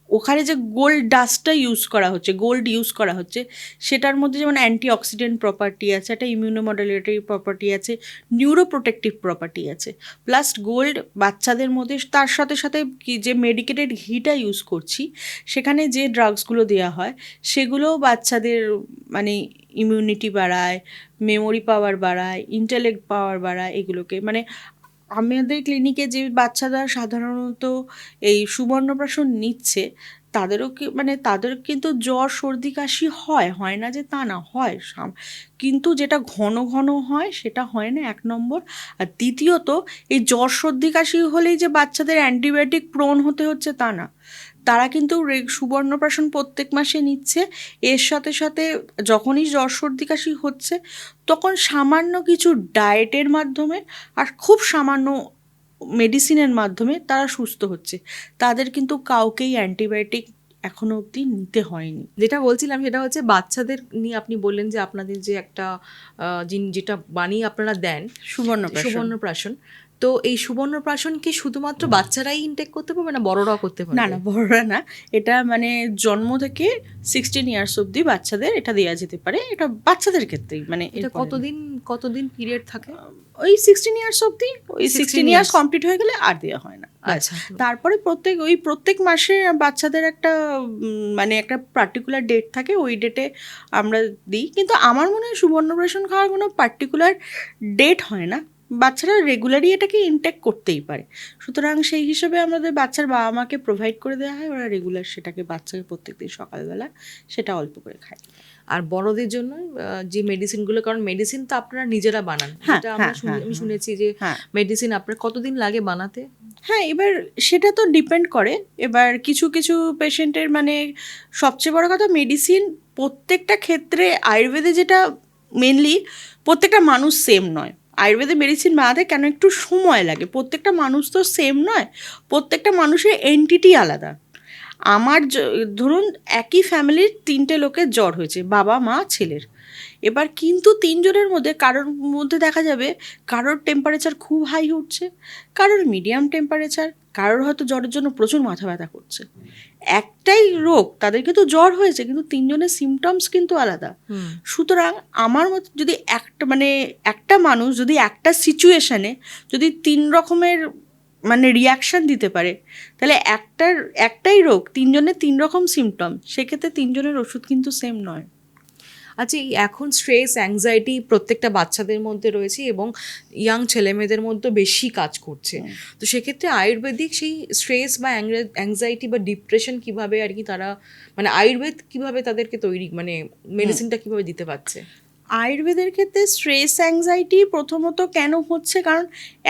ওখানে যে গোল্ড ডাস্টটা ইউজ করা হচ্ছে, গোল্ড ইউজ করা হচ্ছে, সেটার মধ্যে যেমন অ্যান্টিঅক্সিডেন্ট প্রপার্টি আছে, একটা ইমিউনোমডুলেটরি প্রপার্টি আছে, নিউরোপ্রোটেক্টিভ প্রপার্টি আছে, প্লাস গোল্ড বাচ্চাদের মধ্যে তার সাথে সাথে কি যে মেডিকেটেড ঘিটা ইউজ করছি, সেখানে যে ড্রাগসগুলো দেওয়া হয় সেগুলোও বাচ্চাদের মানে ইমিউনিটি বাড়ায়, মেমোরি পাওয়ার বাড়ায়, ইন্টেলেক্ট পাওয়ার বাড়ায়, এগুলোকে মানে আমাদের ক্লিনিকে যে বাচ্চারা সাধারণত এই সুবর্ণপ্রাশন নিচ্ছে, তাদেরও মানে তাদের কিন্তু জ্বর সর্দি কাশি হয় না যে তা না, হয় কিন্তু যেটা ঘন ঘন হয় সেটা হয় না, 1 নম্বর। আর দ্বিতীয়ত, এই জ্বর সর্দি কাশি হলেই যে বাচ্চাদের অ্যান্টিবায়োটিক প্রোন হতে হচ্ছে তা না, তারা কিন্তু সুবর্ণপ্রাশন প্রত্যেক মাসে নিচ্ছে। এর সাথে সাথে যখনই জ্বর সর্দি কাশি হচ্ছে, তখন সামান্য কিছু ডায়েটের মাধ্যমে আর খুব সামান্য মেডিসিনের মাধ্যমে তারা সুস্থ হচ্ছে। তাদের কিন্তু কাউকেই অ্যান্টিবায়োটিক এখনো অবধি নিতে হয়নি। যেটা বলছিলাম সেটা হচ্ছে বাচ্চাদের নিয়ে আপনি বললেন যে আপনাদের যে একটা যেটা বানিয়ে আপনারা দেন সুবর্ণপ্রাশন, তো এই সুবর্ণপ্রাশন কি শুধুমাত্র বাচ্চারাই ইনটেক করতে পারবে না বড়রাও করতে পারবে? না বড়রা না, এটা মানে জন্ম থেকে 16 ইয়ার্স অবধি বাচ্চাদের এটা দেওয়া যেতে পারে, এটা বাচ্চাদের ক্ষেত্রেই। মানে এটা কতদিন পিরিয়ড থাকে? ওই 16 ইয়ার্স অবধি, ওই 16 ইয়ার্স কমপ্লিট হয়ে গেলে আর দেওয়া হয় না। আচ্ছা, তারপরে প্রত্যেক মাসে বাচ্চাদের একটা মানে একটা পার্টিকুলার ডেট থাকে, ওই ডেটে আমরা দিই। কিন্তু আমার মনে হয় সুবর্ণপ্রাশন খাওয়ার কোনো পার্টিকুলার ডেট হয় না, বাচ্চারা রেগুলারই এটাকে ইনটেক করতেই পারে। সুতরাং সেই হিসেবে আমাদের বাচ্চার বাবা মাকে প্রোভাইড করে দেওয়া হয়, ওরা রেগুলার সেটাকে বাচ্চাকে প্রত্যেকদিন সকালবেলা সেটা অল্প করে খায়। আর বড়দের জন্য যে মেডিসিনগুলো, কারণ মেডিসিন তো আপনারা নিজেরা বানান, আমি শুনেছি যে মেডিসিন আপনার কতদিন লাগে বানাতে? হ্যাঁ, এবার সেটা তো ডিপেন্ড করে। এবার কিছু কিছু পেশেন্টের মানে সবচেয়ে বড় কথা, মেডিসিন প্রত্যেকটা ক্ষেত্রে আয়ুর্বেদে যেটা মেনলি, প্রত্যেকটা মানুষ সেম নয়। আয়ুর্বেদে মেডিসিন বানাতে কেন একটু সময় লাগে, প্রত্যেকটা মানুষ তো সেম নয়, প্রত্যেকটা মানুষের এন্টিটি আলাদা। আমার ধরুন একই ফ্যামিলির 3টে লোকের জ্বর হয়েছে, বাবা মা ছেলের। এবার কিন্তু 3 জনের মধ্যে কারোর মধ্যে দেখা যাবে কারোর টেম্পারেচার খুব হাই উঠছে, কারোর মিডিয়াম টেম্পারেচার, কারোর হয়তো জ্বরের জন্য প্রচুর মাথা ব্যথা করছে। একটাই রোগ, তাদের কিন্তু জ্বর হয়েছে, কিন্তু 3 জনের সিমটমস কিন্তু আলাদা। সুতরাং আমার মতে যদি একটা মানুষ যদি একটা সিচুয়েশনে যদি 3 রকমের মানে রিয়াকশান দিতে পারে, তাহলে একটাই রোগ, 3 জনের 3 রকম সিমটম, সেক্ষেত্রে 3 জনের ওষুধ কিন্তু সেম নয়। আচ্ছা, এখন স্ট্রেস অ্যাংজাইটি প্রত্যেকটা বাচ্চাদের মধ্যে রয়েছে এবং ইয়াং ছেলেমেয়েদের মধ্যে বেশি কাজ করছে, তো সেক্ষেত্রে আয়ুর্বেদিক সেই স্ট্রেস বা অ্যাংজাইটি বা ডিপ্রেশন কিভাবে আর কি তারা মানে আয়ুর্বেদ কিভাবে তাদেরকে তৈরি মানে মেডিসিনটা কিভাবে দিতে পারছে? আয়ুর্বেদের ক্ষেত্রে স্ট্রেস অ্যাংজাইটি প্রথমত কেন হচ্ছে, কারণ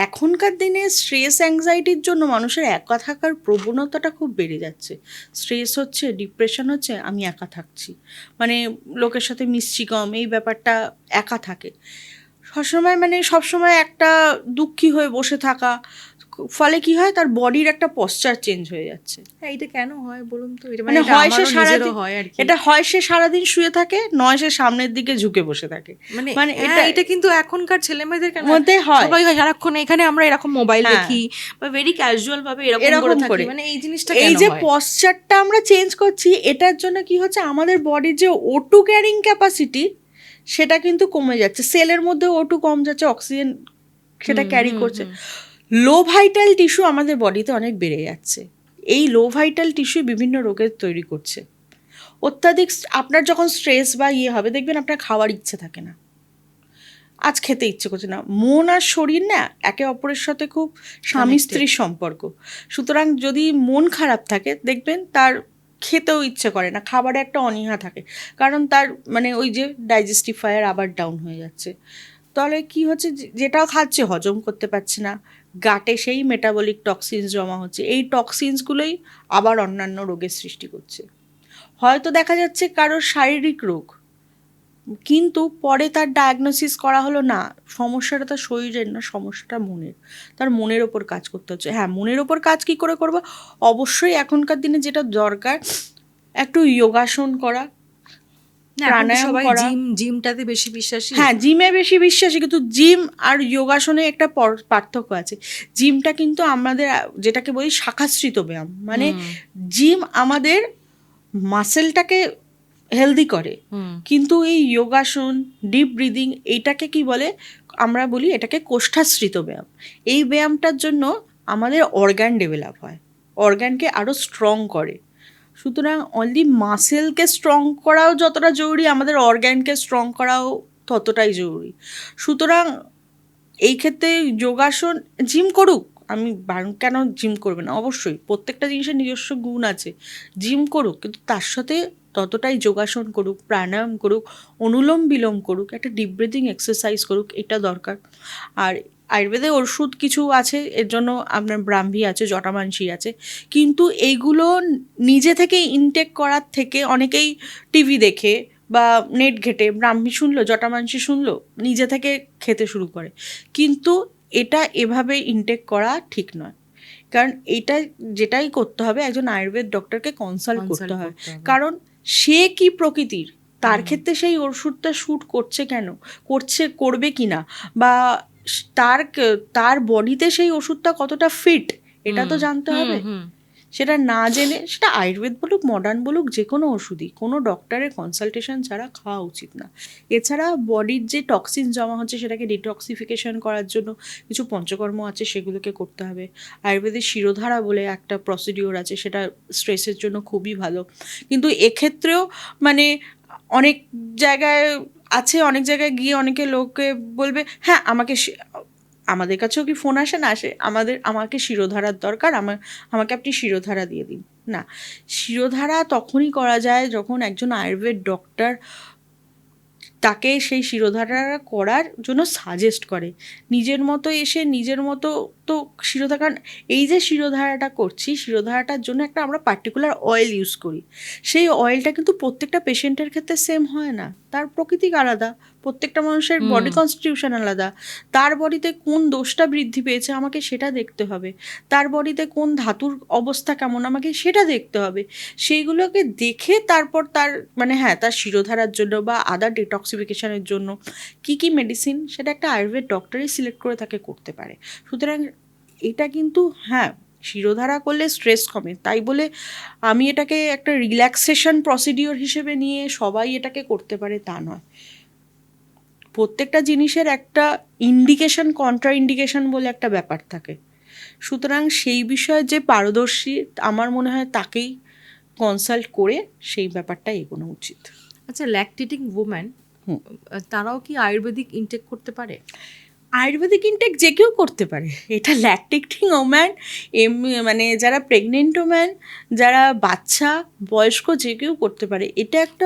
এখনকার দিনে স্ট্রেস অ্যাংজাইটির জন্য মানুষের একা থাকার প্রবণতাটা খুব বেড়ে যাচ্ছে। স্ট্রেস হচ্ছে, ডিপ্রেশন হচ্ছে, আমি একা থাকছি, মানে লোকের সাথে মিশছি কম, এই ব্যাপারটা একা থাকে সবসময় একটা দুঃখী হয়ে বসে থাকা, ফলে কি হয়, তার বডির একটা পশ্চার চেঞ্জ হয়ে যাচ্ছে। হ্যাঁ, এটা কেন হয় বলুন তো? এটা মানে হয় সে সারাদিন এটা হয় সে সারাদিন শুয়ে থাকে, নয় সে সামনের দিকে ঝুঁকে বসে থাকে। মানে এটা কিন্তু এখনকার ছেলেমেয়েদের মধ্যে হয়, সবাই সারাক্ষণ এখানে আমরা এরকম মোবাইল দেখি বা ভেরি ক্যাজুয়াল ভাবে এরকম করে, মানে এই জিনিসটা কেন হয়? এই যে পশ্চারটা আমরা চেঞ্জ করছি, এটার জন্য কি হচ্ছে, আমাদের বডির যে O2 ক্যারিং ক্যাপাসিটি সেটা কিন্তু কমে যাচ্ছে, সেলের মধ্যে O2 কম যাচ্ছে, অক্সিজেন সেটা ক্যারি করছে। লো ভাইটাল টিস্যু আমাদের বডিতে অনেক বেড়ে যাচ্ছে, এই লো ভাইটাল টিস্যু বিভিন্ন রোগের তৈরি করছে। অত্যাধিক আপনার যখন স্ট্রেস বা হবে, দেখবেন আপনার খাওয়ার ইচ্ছে থাকে না, আজ খেতে ইচ্ছে করছে না। মন আর শরীর না একে অপরের সাথে খুব স্বামী স্ত্রীর সম্পর্ক। সুতরাং যদি মন খারাপ থাকে দেখবেন তার খেতেও ইচ্ছে করে না, খাবারে একটা অনীহা থাকে, কারণ তার মানে ওই যে ডাইজেস্টিভ ফায়ার আবার ডাউন হয়ে যাচ্ছে। তাহলে কি হচ্ছে, যেটা খাচ্ছে হজম করতে পারছে না, গাটে সেই মেটাবলিক টক্সিনস জমা হচ্ছে, এই টক্সিনসগুলোই আবার অন্যান্য রোগের সৃষ্টি করছে। হয়তো দেখা যাচ্ছে কারোর শারীরিক রোগ, কিন্তু পরে তার ডায়াগনোসিস করা হলো না সমস্যাটা তার শরীরের না, সমস্যাটা মনের, তার মনের ওপর কাজ করতে হচ্ছে। হ্যাঁ, মনের ওপর কাজ কি করে করবো? অবশ্যই এখনকার দিনে যেটা দরকার, একটু যোগাসন করা, প্রাণায়াম করা। জিমটাতে বেশি বিশ্বাসী। হ্যাঁ, জিমে বেশি বিশ্বাসী, কিন্তু জিম আর যোগাসনে একটা পার্থক্য আছে। জিমটা কিন্তু আমাদের যেটাকে বলি শাখাশ্রিত ব্যায়াম, মানে জিম আমাদের মাসেলটাকে হেলদি করে, কিন্তু এই যোগাসন, ডিপ ব্রিদিং, এইটাকে কি বলে, আমরা বলি এটাকে কোষ্ঠাশ্রিত ব্যায়াম। এই ব্যায়ামটার জন্য আমাদের অর্গান ডেভেলপ হয়, অর্গানকে আরও স্ট্রং করে। সুতরাং অনলি মাসেলকে স্ট্রং করাও যতটা জরুরি, আমাদের অর্গানকে স্ট্রং করাও ততটাই জরুরি। সুতরাং এই ক্ষেত্রে যোগাসন, জিম করুক, আমি বারণ কেন জিম করবে না, অবশ্যই প্রত্যেকটা জিনিসের নিজস্ব গুণ আছে, জিম করুক, কিন্তু তার সাথে ততটাই যোগাসন করুক, প্রাণায়াম করুক, অনুলোম বিলোম করুক, একটা ডিপ ব্রিদিং এক্সারসাইজ করুক, এটা দরকার। আর আয়ুর্বেদে ওষুধ কিছু আছে, এর জন্য আপনার ব্রাহ্মী আছে, জটামাংসী আছে, কিন্তু এইগুলো নিজে থেকে ইনটেক করার থেকে অনেকেই টিভি দেখে বা নেট ঘেটে ব্রাহ্মী শুনলো, জটামাংসী শুনলো, নিজে থেকে খেতে শুরু করে, কিন্তু এটা এভাবে ইনটেক করা ঠিক নয়। কারণ এটা যেটাই করতে হবে, একজন আয়ুর্বেদ ডক্টরকে কনসাল্ট করতে হবে, কারণ সে কি প্রকৃতির, তার ক্ষেত্রে সেই ওষুধটা শ্যুট করছে কেন, করবে কি না, বা তার বডিতে সেই ওষুধটা কতটা ফিট, এটা তো জানতে হবে। সেটা না জেনে, সেটা আয়ুর্বেদ বলুক, মডার্ন বলুক, যে কোনো ওষুধই কোনো ডক্টরের কনসালটেশন ছাড়া খাওয়া উচিত না। এছাড়া বডির যে টক্সিন জমা হচ্ছে সেটাকে ডিটক্সিফিকেশন করার জন্য কিছু পঞ্চকর্ম আছে, সেগুলোকে করতে হবে। আয়ুর্বেদের শিরোধারা বলে একটা প্রসিডিওর আছে, সেটা স্ট্রেসের জন্য খুবই ভালো, কিন্তু এক্ষেত্রেও মানে অনেক জায়গায় আছে, অনেক জায়গায় গিয়ে অনেকে লোকে বলবে, হ্যাঁ আমাদের কাছেও কি ফোন আসে না, আসে, আমাকে শিরোধারার দরকার, আমাকে আপনি শিরোধারা দিয়ে দিন। না, শিরোধারা তখনই করা যায় যখন একজন আয়ুর্বেদ ডক্টর তাকে সেই শিরোধারা করার জন্য সাজেস্ট করে। নিজের মতো এসে নিজের মতো তো শিরোধারা, কারণ এই যে শিরোধারাটা করছি, শিরোধারাটার জন্য একটা আমরা পার্টিকুলার অয়েল ইউজ করি, সেই অয়েলটা কিন্তু প্রত্যেকটা পেশেন্টের ক্ষেত্রে সেম হয় না, তার প্রকৃতি আলাদা, প্রত্যেকটা মানুষের বডি কনস্টিটিউশন আলাদা, তার বডিতে কোন দোষটা বৃদ্ধি পেয়েছে আমাকে সেটা দেখতে হবে, তার বডিতে কোন ধাতুর অবস্থা কেমন আমাকে সেটা দেখতে হবে, সেইগুলোকে দেখে তারপর তার মানে হ্যাঁ, তার শিরোধারার জন্য বা আদার ডিটক্সিফিকেশনের জন্য কি কি মেডিসিন, সেটা একটা আয়ুর্বেদ ডক্টরই সিলেক্ট করে তাকে করতে পারে। সুতরাং এটা কিন্তু হ্যাঁ, শিরোধারা করলে স্ট্রেস কমে, তাই বলে আমি এটাকে একটা রিল্যাক্সেশন প্রসিডিওর হিসেবে নিয়ে সবাই এটাকে করতে পারে তা নয়। প্রত্যেকটা জিনিসের একটা ইন্ডিকেশন, কন্ট্রা ইন্ডিকেশন বলে একটা ব্যাপার থাকে। সুতরাং সেই বিষয়ে যে পারদর্শী, আমার মনে হয় তাকেই কনসাল্ট করে সেই ব্যাপারটা এগোনো উচিত। আচ্ছা, ল্যাকটেটিং ওম্যান তারাও কি আয়ুর্বেদিক ইনটেক করতে পারে? আয়ুর্বেদিক ইনটেক যে কেউ করতে পারে, এটা ল্যাকটেটিং ওম্যান, মানে যারা প্রেগনেন্ট ওম্যান, যারা বাচ্চা, বয়স্ক, যে কেউ করতে পারে। এটা একটা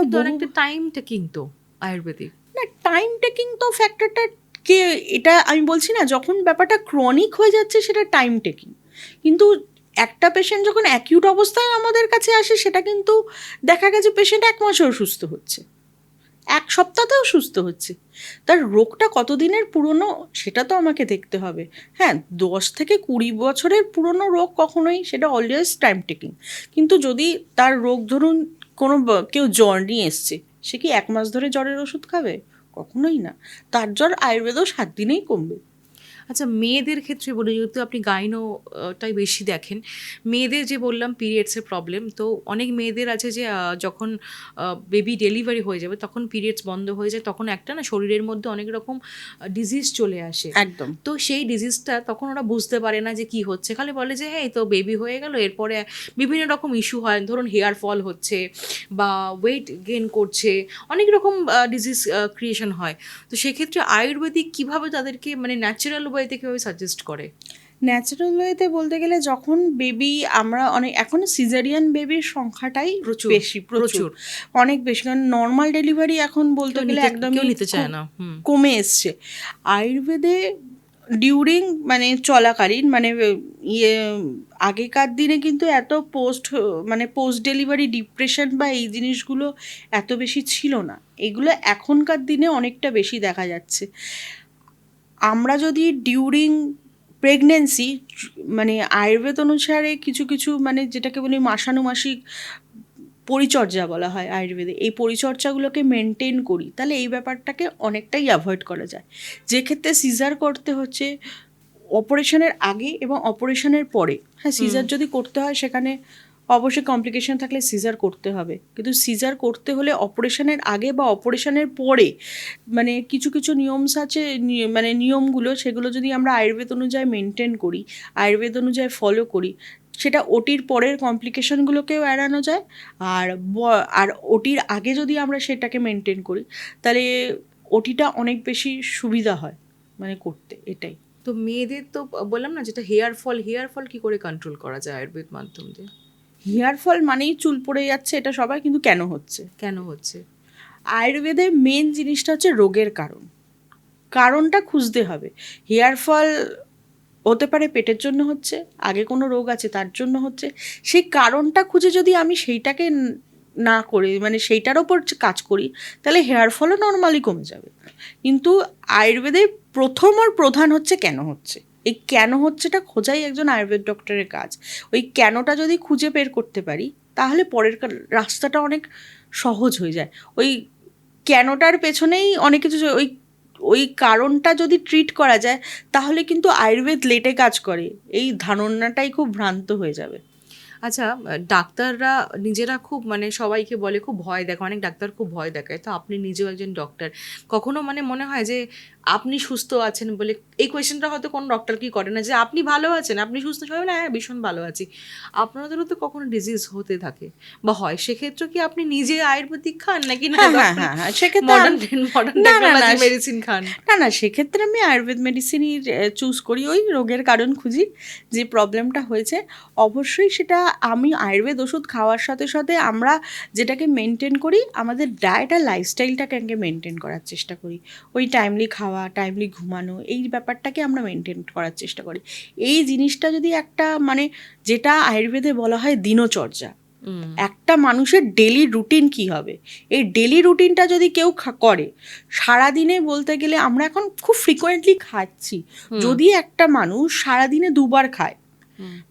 টাইম টেকিং তো আয়ুর্বেদিক না, টাইম টেকিং তো ফ্যাক্টরটা কে, এটা আমি বলছি না, যখন ব্যাপারটা ক্রনিক হয়ে যাচ্ছে সেটা টাইম টেকিং, কিন্তু একটা পেশেন্ট যখন অ্যাকিউট অবস্থায় আমাদের কাছে আসে, সেটা কিন্তু দেখা গেছে পেশেন্ট 1 মাসেও সুস্থ হচ্ছে, 1 সপ্তাহতেও সুস্থ হচ্ছে, তার রোগটা কতদিনের পুরনো সেটা তো আমাকে দেখতে হবে। হ্যাঁ, 10 থেকে 20 বছরের পুরনো রোগ কখনোই, সেটা অলওয়েজ টাইম টেকিং, কিন্তু যদি তার রোগ ধরুন কেউ জ্বর নিয়ে এসছে, সে কি 1 মাস ধরে জ্বরের ওষুধ খাবে? কখনোই না, তার জ্বর আয়ুর্বেদও 7 দিনেই কমবে। আচ্ছা, মেয়েদের ক্ষেত্রে বলি, যেহেতু আপনি গাইনোটাই বেশি দেখেন, মেয়েদের যে বললাম পিরিয়ডসের প্রবলেম, তো অনেক মেয়েদের আছে যে যখন বেবি ডেলিভারি হয়ে যাবে তখন পিরিয়ডস বন্ধ হয়ে যায়, তখন একটা না শরীরের মধ্যে অনেক রকম ডিজিজ চলে আসে। একদম। তো সেই ডিজিজটা তখন ওরা বুঝতে পারে না যে কি হচ্ছে, খালি বলে যে হ্যাঁ এই তো বেবি হয়ে গেল, এরপরে বিভিন্ন রকম ইস্যু হয়, ধরুন হেয়ার ফল হচ্ছে বা ওয়েট গেইন করছে, অনেক রকম ডিজিজ ক্রিয়েশন হয়। তো সেক্ষেত্রে আয়ুর্বেদিক কিভাবে তাদেরকে মানে ন্যাচারাল ওয়েতে কীভাবে সাজেস্ট করে? ন্যাচারাল ওয়েতে বলতে গেলে যখন বেবি আমরা অনেক এখন সিজারিয়ান বেবির সংখ্যাটাই প্রচুর, বেশি, প্রচুর অনেক বেশি, কারণ নর্মাল ডেলিভারি এখন বলতে গেলে একদমই নিতে চায় না। কমে এসছে। আয়ুর্বেদে ডিউরিং মানে চলাকালীন মানে ইয়ে আগেকার দিনে কিন্তু এত পোস্ট ডেলিভারি ডিপ্রেশন বা এই জিনিসগুলো এত বেশি ছিল না, এগুলো এখনকার দিনে অনেকটা বেশি দেখা যাচ্ছে। আমরা যদি ডিউরিং প্রেগনেন্সি মানে আয়ুর্বেদ অনুসারে কিছু কিছু মানে যেটাকে বলি মাসানুমাসিক পরিচর্যা বলা হয় আয়ুর্বেদে, এই পরিচর্যাগুলোকে মেনটেন করি, তাহলে এই ব্যাপারটাকে অনেকটাই অ্যাভয়েড করা যায়। যে ক্ষেত্রে সিজার করতে হচ্ছে অপারেশনের আগে এবং অপারেশনের পরে, হ্যাঁ সিজার যদি করতে হয় সেখানে অবশ্যই কমপ্লিকেশন থাকলে সিজার করতে হবে, কিন্তু সিজার করতে হলে অপারেশনের আগে বা অপারেশনের পরে মানে কিছু কিছু নিয়মস আছে, মানে নিয়মগুলো সেগুলো যদি আমরা আয়ুর্বেদ অনুযায়ী মেনটেন করি, আয়ুর্বেদ অনুযায়ী ফলো করি, সেটা ওটির পরের কমপ্লিকেশনগুলোকেও এড়ানো যায়। আর ওটির আগে যদি আমরা সেটাকে মেনটেন করি তাহলে ওটিটা অনেক বেশি সুবিধা হয় মানে করতে, এটাই। তো মেয়েদের তো বললাম না, যেটা হেয়ার ফল কি করে কন্ট্রোল করা যায় আয়ুর্বেদ মাধ্যম দিয়ে? হেয়ার ফল মানেই চুল পড়ে যাচ্ছে, এটা সবাই, কিন্তু কেন হচ্ছে? আয়ুর্বেদের মেন জিনিসটা হচ্ছে রোগের কারণটা খুঁজতে হবে। হেয়ার ফল হতে পারে পেটের জন্য হচ্ছে, আগে কোনো রোগ আছে তার জন্য হচ্ছে, সেই কারণটা খুঁজে যদি আমি সেইটাকে না করে মানে সেইটার ওপর কাজ করি তাহলে হেয়ার ফলও নর্মালি কমে যাবে। কিন্তু আয়ুর্বেদে প্রথম আর প্রধান হচ্ছে কেন হচ্ছে, এই কেন হচ্ছেটা খোঁজাই একজন আয়ুর্বেদ ডক্টরের কাজ। ওই কেনটা যদি খুঁজে বের করতে পারি তাহলে পরের রাস্তাটা অনেক সহজ হয়ে যায়। ওই কেনটার পেছনেই অনেক কিছু, ওই কারণটা যদি ট্রিট করা যায় তাহলে কিন্তু আয়ুর্বেদ লেটে কাজ করে, এই ধারণাটাই খুব ভ্রান্ত হয়ে যাবে। আচ্ছা, ডাক্তাররা নিজেরা খুব মানে সবাইকে বলে খুব ভয় দেখায়, অনেক ডাক্তার খুব ভয় দেখায়, তো আপনি নিজেও একজন ডক্টর, কখনো মানে মনে হয় যে আপনি সুস্থ আছেন বলে, এই কোয়েশ্চেনটা হয়তো কোনো ডক্টর কি করে না যে আপনি ভালো আছেন, আপনি সুস্থ, সবাই না হ্যাঁ ভীষণ ভালো আছি, আপনাদেরও তো কখনো ডিজিজ হতে থাকে বা হয়, সেক্ষেত্রে কি আপনি নিজে আয়ুর্বেদিক খান নাকি না মডার্ন টেকনোলজি মেডিসিন খান? না, সেক্ষেত্রে আমি আয়ুর্বেদ মেডিসিনই চুজ করি, ওই রোগের কারণ খুঁজি, যে প্রবলেমটা হয়েছে। অবশ্যই সেটা আমি আয়ুর্বেদ ওষুধ খাওয়ার সাথে সাথে আমরা যেটাকে মেনটেন করি আমাদের ডায়েট আর লাইফস্টাইলটাকে আগে মেনটেন করার চেষ্টা করি, ওই টাইমলি খাওয়া, টাইমলি ঘুমানো, এই ব্যাপারটাকে আমরা মেনটেন করার চেষ্টা করি। এই জিনিসটা যদি একটা মানে যেটা আয়ুর্বেদে বলা হয় দিনচর্যা, একটা মানুষের ডেলি রুটিন কি হবে, এই ডেলি রুটিনটা যদি কেউ করে সারাদিনে, বলতে গেলে আমরা এখন খুব ফ্রিকোয়েন্টলি খাচ্ছি, যদি একটা মানুষ সারাদিনে দুবার খায়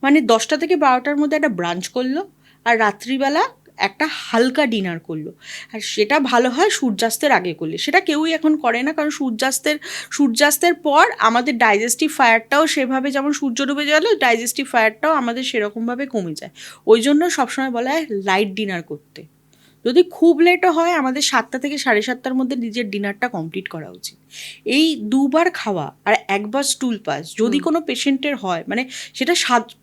মানে 10টা থেকে 12টার মধ্যে একটা ব্রাঞ্চ করলো আর রাত্রিবেলা একটা হালকা ডিনার করলো, আর সেটা ভালো হয় সূর্যাস্তের আগে করলে, সেটা কেউই এখন করে না, কারণ সূর্যাস্তের পর আমাদের ডাইজেস্টিভ ফায়ারটাও সেভাবে, যেমন সূর্য ডুবে গেলে ডাইজেস্টিভ ফায়ারটাও আমাদের সেরকমভাবে কমে যায়, ওই জন্য সবসময় বলা হয় লাইট ডিনার করতে। যদি খুব লেটও হয় আমাদের 7টা থেকে 7:30টার মধ্যে নিজের ডিনারটা কমপ্লিট করা উচিত। এই দুবার খাওয়া আর একবার স্টুল পাস যদি কোনো পেশেন্টের হয়, মানে সেটা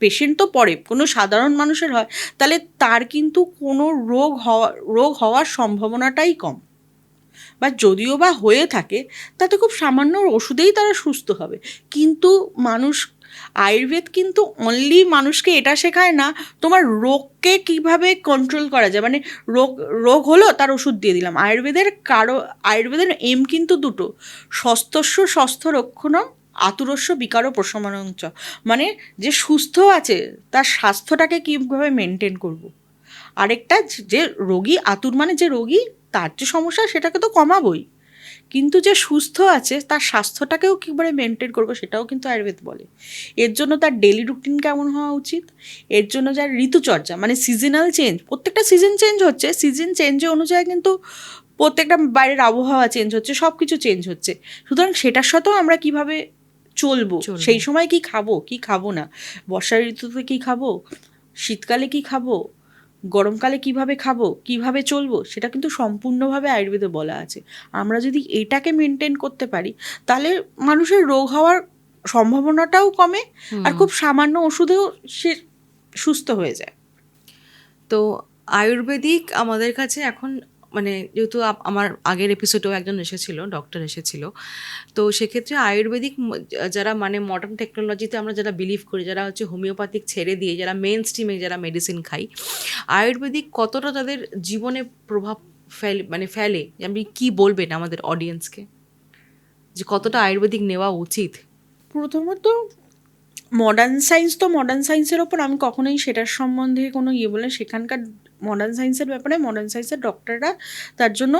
পেশেন্ট তো পরে কোনো সাধারণ মানুষের হয়, তাহলে তার কিন্তু কোনো রোগ হওয়ার সম্ভাবনাটাই কম, বা যদিও বা হয়ে থাকে তাতে খুব সামান্য ওষুধেই তারা সুস্থ হবে। কিন্তু আয়ুর্বেদ কিন্তু অনলি মানুষকে এটা শেখায় না তোমার রোগকে কিভাবে কন্ট্রোল করা যায়, মানে রোগ হলো তার ওষুধ দিয়ে দিলাম। আয়ুর্বেদের এম কিন্তু দুটো, স্বস্থস্য স্বাস্থ্য রক্ষণম, আতুরস্য বিকার প্রশমনং চ, মানে যে সুস্থ আছে তার স্বাস্থ্যটাকে কীভাবে মেনটেন করব, আরেকটা যে রোগী, আতুর মানে যে রোগী তার যে সমস্যা সেটাকে তো কমাবই, কিন্তু যে সুস্থ আছে তার স্বাস্থ্যটাকেও কীভাবে মেনটেন করবো সেটাও কিন্তু আয়ুর্বেদ বলে। এর জন্য তার ডেলি রুটিন কেমন হওয়া উচিত, এর জন্য যার ঋতুচর্যা মানে সিজনাল চেঞ্জ, প্রত্যেকটা সিজন চেঞ্জ হচ্ছে, সিজন চেঞ্জের অনুযায়ী কিন্তু প্রত্যেকটা বাইরের আবহাওয়া চেঞ্জ হচ্ছে, সব কিছু চেঞ্জ হচ্ছে, সুতরাং সেটার সাথেও আমরা কীভাবে চলবো, চলবো। সেই সময় কি খাবো কি খাবো না, বর্ষা ঋতুতে কি খাবো, শীতকালে কি খাবো, গরমকালে কিভাবে খাবো, কিভাবে চলবো, সেটা কিন্তু সম্পূর্ণভাবে আয়ুর্বেদে বলা আছে। আমরা যদি এটাকে মেনটেন করতে পারি তাহলে মানুষের রোগ হওয়ার সম্ভাবনাটাও কমে, আর খুব সামান্য ওষুধেও সে সুস্থ হয়ে যায়। তো আয়ুর্বেদিক আমাদের কাছে এখন মানে যেহেতু আমার আগের এপিসোডেও একজন এসেছিল, ডক্টর এসেছিল, তো সেক্ষেত্রে আয়ুর্বেদিক যারা মানে মডার্ন টেকনোলজিতে আমরা যারা বিলিভ করি, যারা হচ্ছে হোমিওপ্যাথিক ছেড়ে দিয়ে যারা মেন স্ট্রিমে যারা মেডিসিন খাই, আয়ুর্বেদিক কতটা তাদের জীবনে প্রভাব ফেলে আপনি কি বলবেন আমাদের অডিয়েন্সকে, যে কতটা আয়ুর্বেদিক নেওয়া উচিত? প্রথমত মডার্ন সায়েন্স, তো মডার্ন সায়েন্সের ওপর আমি কখনোই সেটার সম্বন্ধে কোনো বলে, সেখানকার মডার্ন সায়েন্সের ব্যাপারে মডার্ন সায়েন্সের ডক্টররা, তার জন্য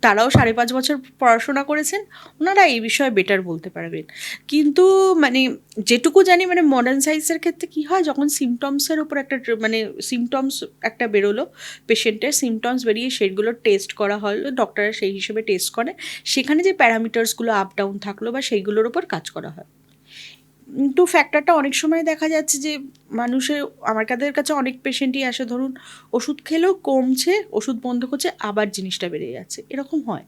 তারাও 5.5 বছর পড়াশোনা করেছেন, ওনারা এই বিষয়ে বেটার বলতে পারবেন। কিন্তু মানে যেটুকু জানি মানে মডার্ন সায়েন্সের ক্ষেত্রে কী হয়, যখন সিমটমসের ওপর একটা মানে সিমটমস একটা বেরোলো, পেশেন্টের সিমটমস বেরিয়ে সেগুলো টেস্ট করা হলো, ডক্টররা সেই হিসেবে টেস্ট করে, সেখানে যে প্যারামিটার্সগুলো আপ ডাউন থাকলো বা সেইগুলোর ওপর কাজ করা হয়। কিন্তু ফ্যাক্টরটা অনেক সময় দেখা যাচ্ছে যে মানুষের, আমার কাছে অনেক পেশেন্টই আসে, ধরুন ওষুধ খেলেও কমছে, ওষুধ বন্ধ করছে, আবার জিনিসটা বেড়ে যাচ্ছে, এরকম হয়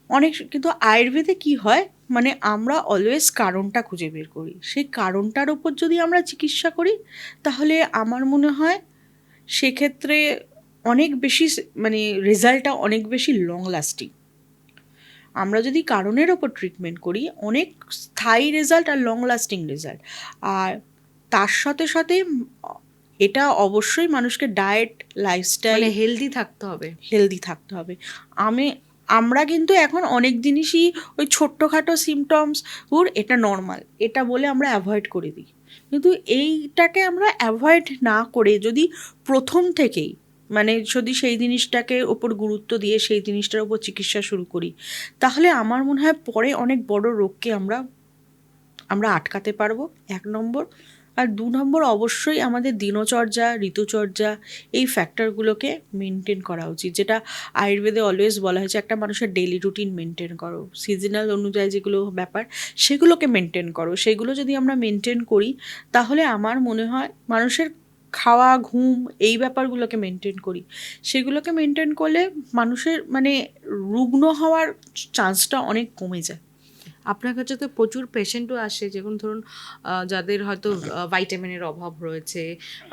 অনেক। কিন্তু আয়ুর্বেদে কি হয়, মানে আমরা অলওয়েজ কারণটা খুঁজে বের করি, সেই কারণটার ওপর যদি আমরা চিকিৎসা করি তাহলে আমার মনে হয় সেক্ষেত্রে অনেক বেশি মানে রেজাল্টটা অনেক বেশি লং লাস্টিং। আমরা যদি কারণের ওপর ট্রিটমেন্ট করি, অনেক স্থায়ী রেজাল্ট আর লং লাস্টিং রেজাল্ট। আর তার সাথে সাথে এটা অবশ্যই মানুষকে ডায়েট, লাইফস্টাইল, মানে হেলদি থাকতে হবে। আমরা কিন্তু এখন অনেক জিনিসই ওই ছোট্টখাটো সিমটমস এটা নর্মাল, এটা বলে আমরা অ্যাভয়েড করে দিই। কিন্তু এইটাকে আমরা অ্যাভয়েড না করে যদি প্রথম থেকেই মানে যদি সেই জিনিসটাকে ওপর গুরুত্ব দিয়ে সেই জিনিসটার ওপর চিকিৎসা শুরু করি, তাহলে আমার মনে হয় পরে অনেক বড় রোগকে আমরা আটকাতে পারবো, 1 নম্বর। আর 2 নম্বর, অবশ্যই আমাদের দিনচর্যা, ঋতুচর্যা, এই ফ্যাক্টরগুলোকে মেনটেন করা উচিত, যেটা আয়ুর্বেদে অলওয়েজ বলা হয়েছে একটা মানুষের ডেইলি রুটিন মেনটেন করো, সিজনাল অনুযায়ী যেগুলো ব্যাপার সেগুলোকে মেনটেন করো। সেগুলো যদি আমরা মেনটেন করি তাহলে আমার মনে হয় মানুষের খাওয়া, ঘুম, এই ব্যাপারগুলোকে মেনটেন করি, সেগুলোকে মেনটেন করলে মানুষের মানে রুগ্ন হওয়ার চান্সটা অনেক কমে যায়। আপনার কাছে তো প্রচুর পেশেন্টও আসে, যেমন ধরুন যাদের হয়তো ভাইটামিনের অভাব রয়েছে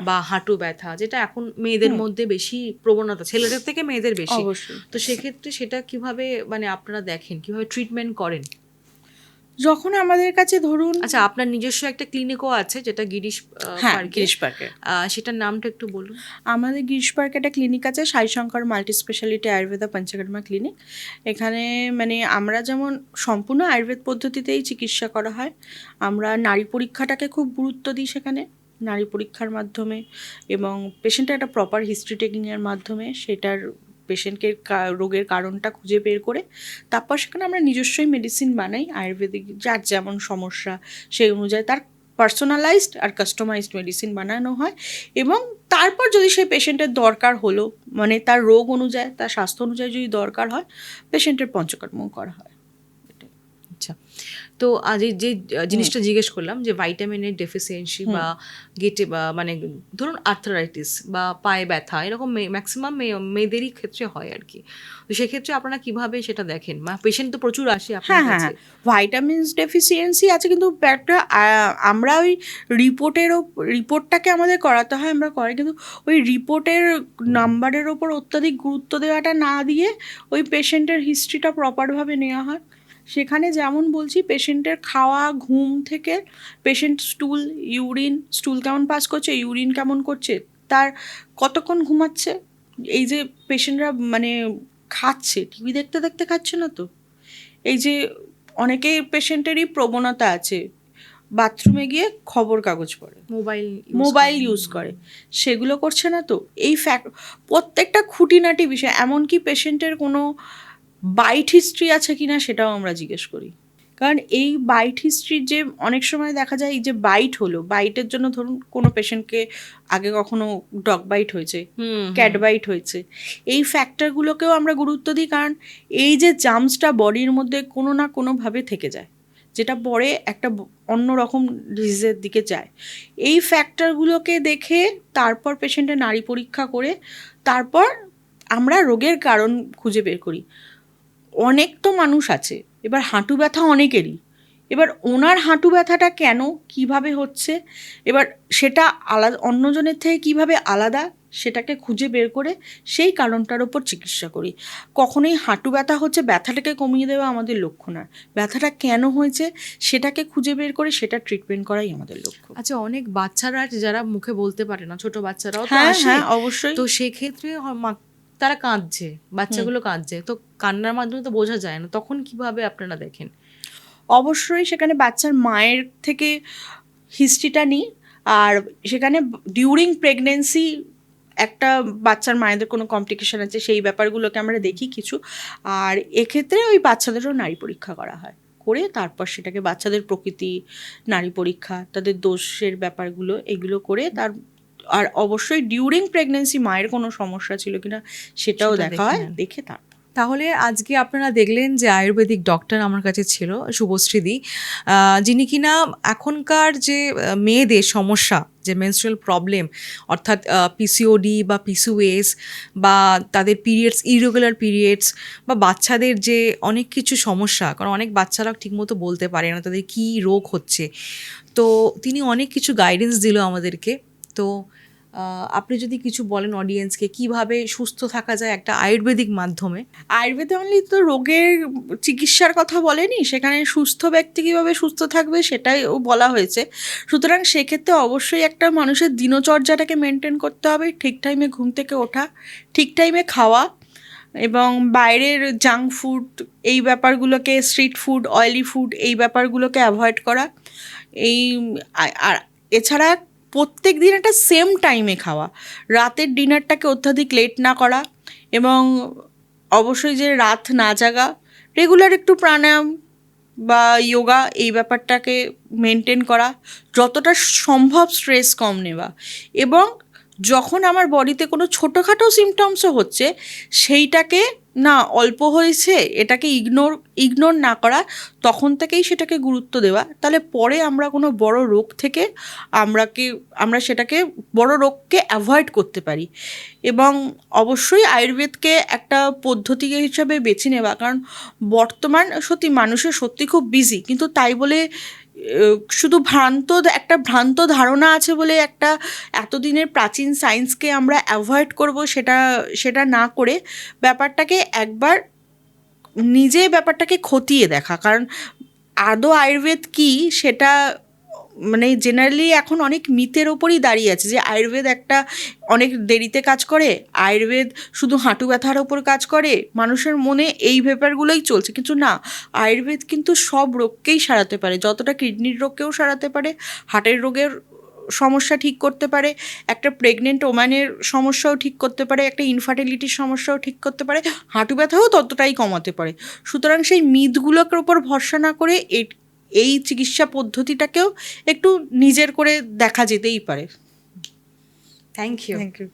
বা হাঁটু ব্যথা, যেটা এখন মেয়েদের মধ্যে বেশি প্রবণতা, ছেলেদের থেকে মেয়েদের বেশি। অবশ্যই। তো সেক্ষেত্রে সেটা কিভাবে মানে আপনারা দেখেন, কিভাবে ট্রিটমেন্ট করেন? যখন আমাদের কাছে ধরুন, আচ্ছা, আপনার নিজস্ব একটা ক্লিনিকও আছে যেটা গিরিশ গিরিশ পার্কে, সেটার নামটা একটু বলুন। আমাদের গিরিশ পার্কে একটা ক্লিনিক আছে, সাই Shankar multi speciality Ayurveda Panchakarma clinic. এখানে মানে আমরা যেমন সম্পূর্ণ আয়ুর্বেদ পদ্ধতিতেই চিকিৎসা করা হয়, আমরা নারী পরীক্ষাটাকে খুব গুরুত্ব দিই সেখানে, নারী পরীক্ষার মাধ্যমে এবং পেশেন্টের একটা প্রপার হিস্ট্রি টেকিংয়ের মাধ্যমে সেটার পেশেন্টকে রোগের কারণটা খুঁজে বের করে তারপর সেখানে আমরা নিজস্বই মেডিসিন বানাই, আয়ুর্বেদিক যার যেমন সমস্যা সেই অনুযায়ী তার পার্সোনালাইজড আর কাস্টমাইজড মেডিসিন বানানো হয়। এবং তারপর যদি সেই পেশেন্টের দরকার হলো, মানে তার রোগ অনুযায়ী, তার স্বাস্থ্য অনুযায়ী যদি দরকার হয়, পেশেন্টের পঞ্চকর্মও করা হয়। আচ্ছা, তো আজ যে জিনিসটা জিজ্ঞেস করলাম যে ভাইটামিনের ডেফিসিয়েন্সি বা গেটে বা মানে ধরুন আর্থারাইটিস বা পায়ে ব্যথা, এরকম ম্যাক্সিমাম মেয়েদেরই ক্ষেত্রে হয় আর কি। তো সেক্ষেত্রে আপনারা কিভাবে সেটা দেখেন? পেশেন্ট তো প্রচুর আসে আপনার কাছে। হ্যাঁ, ভাইটামিনস ডেফিসিয়েন্সি আছে, কিন্তু একটা আমরা ওই রিপোর্টটাকে আমাদের করাতে হয়, আমরা করি, কিন্তু ওই রিপোর্টের নাম্বারের ওপর অত্যাধিক গুরুত্ব দেওয়াটা না দিয়ে ওই পেশেন্টের হিস্ট্রিটা প্রপারভাবে নেওয়া হয়। সেখানে যেমন বলছি, পেশেন্টের খাওয়া, ঘুম থেকে পেশেন্ট স্টুল কেমন পাস করছে, ইউরিন কেমন করছে, তার কতক্ষণ ঘুমাচ্ছে, এই যে পেশেন্টরা মানে খাচ্ছে, টিভি দেখতে দেখতে খাচ্ছে না তো, এই যে অনেকেই পেশেন্টেরই প্রবণতা আছে বাথরুমে গিয়ে খবর কাগজ পড়ে, মোবাইল ইউজ করে, সেগুলো করছে না তো, এই প্রত্যেকটা খুঁটিনাটি বিষয়, এমনকি পেশেন্টের কোনো বাইট হিস্ট্রি আছে কিনা সেটাও আমরা জিজ্ঞেস করি। কারণ এই বাইট হিস্ট্রির যে অনেক সময় দেখা যায়, এই যে বাইট হলো, বাইটের জন্য ধরুন কোনো পেশেন্টকে আগে কখনো ডগ বাইট হয়েছে, ক্যাট বাইট হয়েছে, এই ফ্যাক্টরগুলোকেও আমরা গুরুত্ব দিই, কারণ এই যে জার্মসটা বডির মধ্যে কোনো না কোনোভাবে থেকে যায়, যেটা পরে একটা অন্যরকম ডিজিজের দিকে যায়। এই ফ্যাক্টরগুলোকে দেখে তারপর পেশেন্টের নাড়ি পরীক্ষা করে তারপর আমরা রোগের কারণ খুঁজে বের করি। অনেক তো মানুষ আছে, এবার হাঁটু ব্যথা অনেকেরই, এবার ওনার হাঁটু ব্যথাটা কেন, কিভাবে হচ্ছে, এবার সেটা আলাদা অন্যজনের থেকে কিভাবে আলাদা সেটাকে খুঁজে বের করে সেই কারণটার ওপর চিকিৎসা করি। কখনোই হাঁটু ব্যথা হচ্ছে ব্যথাটাকে কমিয়ে দেওয়া আমাদের লক্ষ্য নয়, ব্যথাটা কেন হয়েছে সেটাকে খুঁজে বের করে সেটা ট্রিটমেন্ট করাই আমাদের লক্ষ্য। আচ্ছা, অনেক বাচ্চারা আছে যারা মুখে বলতে পারে না, ছোট বাচ্চারাও তো হ্যাঁ আসে। হ্যাঁ অবশ্যই। তো সেক্ষেত্রে তারা কাঁদছে, বাচ্চাগুলো কাঁদছে, তো কান্নার মাধ্যমে তো বোঝা যায় না, তখন কিভাবে আপনারা দেখেন? অবশ্যই সেখানে বাচ্চার মায়ের থেকে হিস্ট্রিটা নিই, আর সেখানে ডিউরিং প্রেগনেন্সি একটা বাচ্চার মায়েদের কোনো কমপ্লিকেশন আছে সেই ব্যাপারগুলোকে আমরা দেখি কিছু, আর এক্ষেত্রে ওই বাচ্চাদেরও নাড়ি পরীক্ষা করা হয়, করে তারপর সেটাকে বাচ্চাদের প্রকৃতি, নাড়ি পরীক্ষা, তাদের দোষের ব্যাপারগুলো এগুলো করে আর অবশ্যই ডিউরিং প্রেগনেন্সি মায়ের কোনো সমস্যা ছিল কিনা সেটাও সেটা দেখা হয়, দেখে নেন। দেখে তারপর। তাহলে আজকে আপনারা দেখলেন যে আয়ুর্বেদিক ডক্টর আমার কাছে ছিল শুভশ্রীদি, যিনি কিনা এখনকার যে মেয়েদের সমস্যা, যে মেনস্ট্রুয়াল প্রবলেম, অর্থাৎ পিসিওডি বা পিসিওএস বা তাদের পিরিয়ডস, ইরেগুলার পিরিয়ডস, বা বাচ্চাদের যে অনেক কিছু সমস্যা, কারণ অনেক বাচ্চারা ঠিকমতো বলতে পারে না তাদের কী রোগ হচ্ছে, তো তিনি অনেক কিছু গাইডেন্স দিল আমাদেরকে। তো আপনি যদি কিছু বলেন অডিয়েন্সকে, কিভাবে সুস্থ থাকা যায় একটা আয়ুর্বেদিক মাধ্যমে? আয়ুর্বেদে অনলি তো রোগের চিকিৎসার কথা বলেনি, সেখানে সুস্থ ব্যক্তি কীভাবে সুস্থ থাকবে সেটাইও বলা হয়েছে। সুতরাং সেক্ষেত্রে অবশ্যই একটা মানুষের দিনচর্যাটাকে মেনটেন করতে হবে, ঠিক টাইমে ঘুম থেকে ওঠা, ঠিক টাইমে খাওয়া, এবং বাইরের জাঙ্ক ফুড এই ব্যাপারগুলোকে, স্ট্রিট ফুড, অয়েলি ফুড এই ব্যাপারগুলোকে অ্যাভয়েড করা, এই আর এছাড়া প্রত্যেক দিন একটা সেম টাইমে খাওয়া, রাতের ডিনারটাকে অত্যাধিক লেট না করা, এবং অবশ্যই যে রাত না জাগা, রেগুলার একটু প্রাণায়াম বা যোগা এই ব্যাপারটাকে মেনটেন করা, যতটা সম্ভব স্ট্রেস কম নেওয়া, এবং যখন আমার বডিতে কোনো ছোটোখাটো সিমটমসও হচ্ছে সেইটাকে না অল্প হয়েছে এটাকে ইগনোর না করা, তখন থেকেই সেটাকে গুরুত্ব দেওয়া, তাহলে পরে আমরা কোনো বড় রোগ থেকে আমরা সেটাকে বড় রোগকে অ্যাভয়েড করতে পারি। এবং অবশ্যই আয়ুর্বেদকে একটা পদ্ধতি হিসাবে বেছে নেওয়া, কারণ বর্তমান সত্যি মানুষের সত্যি খুব বিজি, কিন্তু তাই বলে শুধু একটা ভ্রান্ত ধারণা আছে বলে একটা এতদিনের প্রাচীন সায়েন্সকে আমরা অ্যাভয়েড করব সেটা না করে ব্যাপারটাকে একবার নিজে ব্যাপারটাকে খতিয়ে দেখা, কারণ আদৌ আয়ুর্বেদ কী সেটা মানে জেনারেলি এখন অনেক মিথের ওপরই দাঁড়িয়ে আছে, যে আয়ুর্বেদ একটা অনেক দেরিতে কাজ করে, আয়ুর্বেদ শুধু হাঁটু ব্যথার ওপর কাজ করে, মানুষের মনে এই ব্যাপারগুলোই চলছে, কিন্তু না, আয়ুর্বেদ কিন্তু সব রোগকেই সারাতে পারে, যতটা কিডনির রোগকেও সারাতে পারে, হার্টের রোগের সমস্যা ঠিক করতে পারে, একটা প্রেগনেন্ট ওম্যানের সমস্যাও ঠিক করতে পারে, একটা ইনফার্টিলিটির সমস্যাও ঠিক করতে পারে, হাঁটু ব্যথাও ততটাই কমাতে পারে। সুতরাং সেই মিথগুলোর ওপর ভরসা না করে এই চিকিৎসা পদ্ধতিটাকেও একটু নিজের করে দেখা যেতেই পারে। Thank you. Thank you.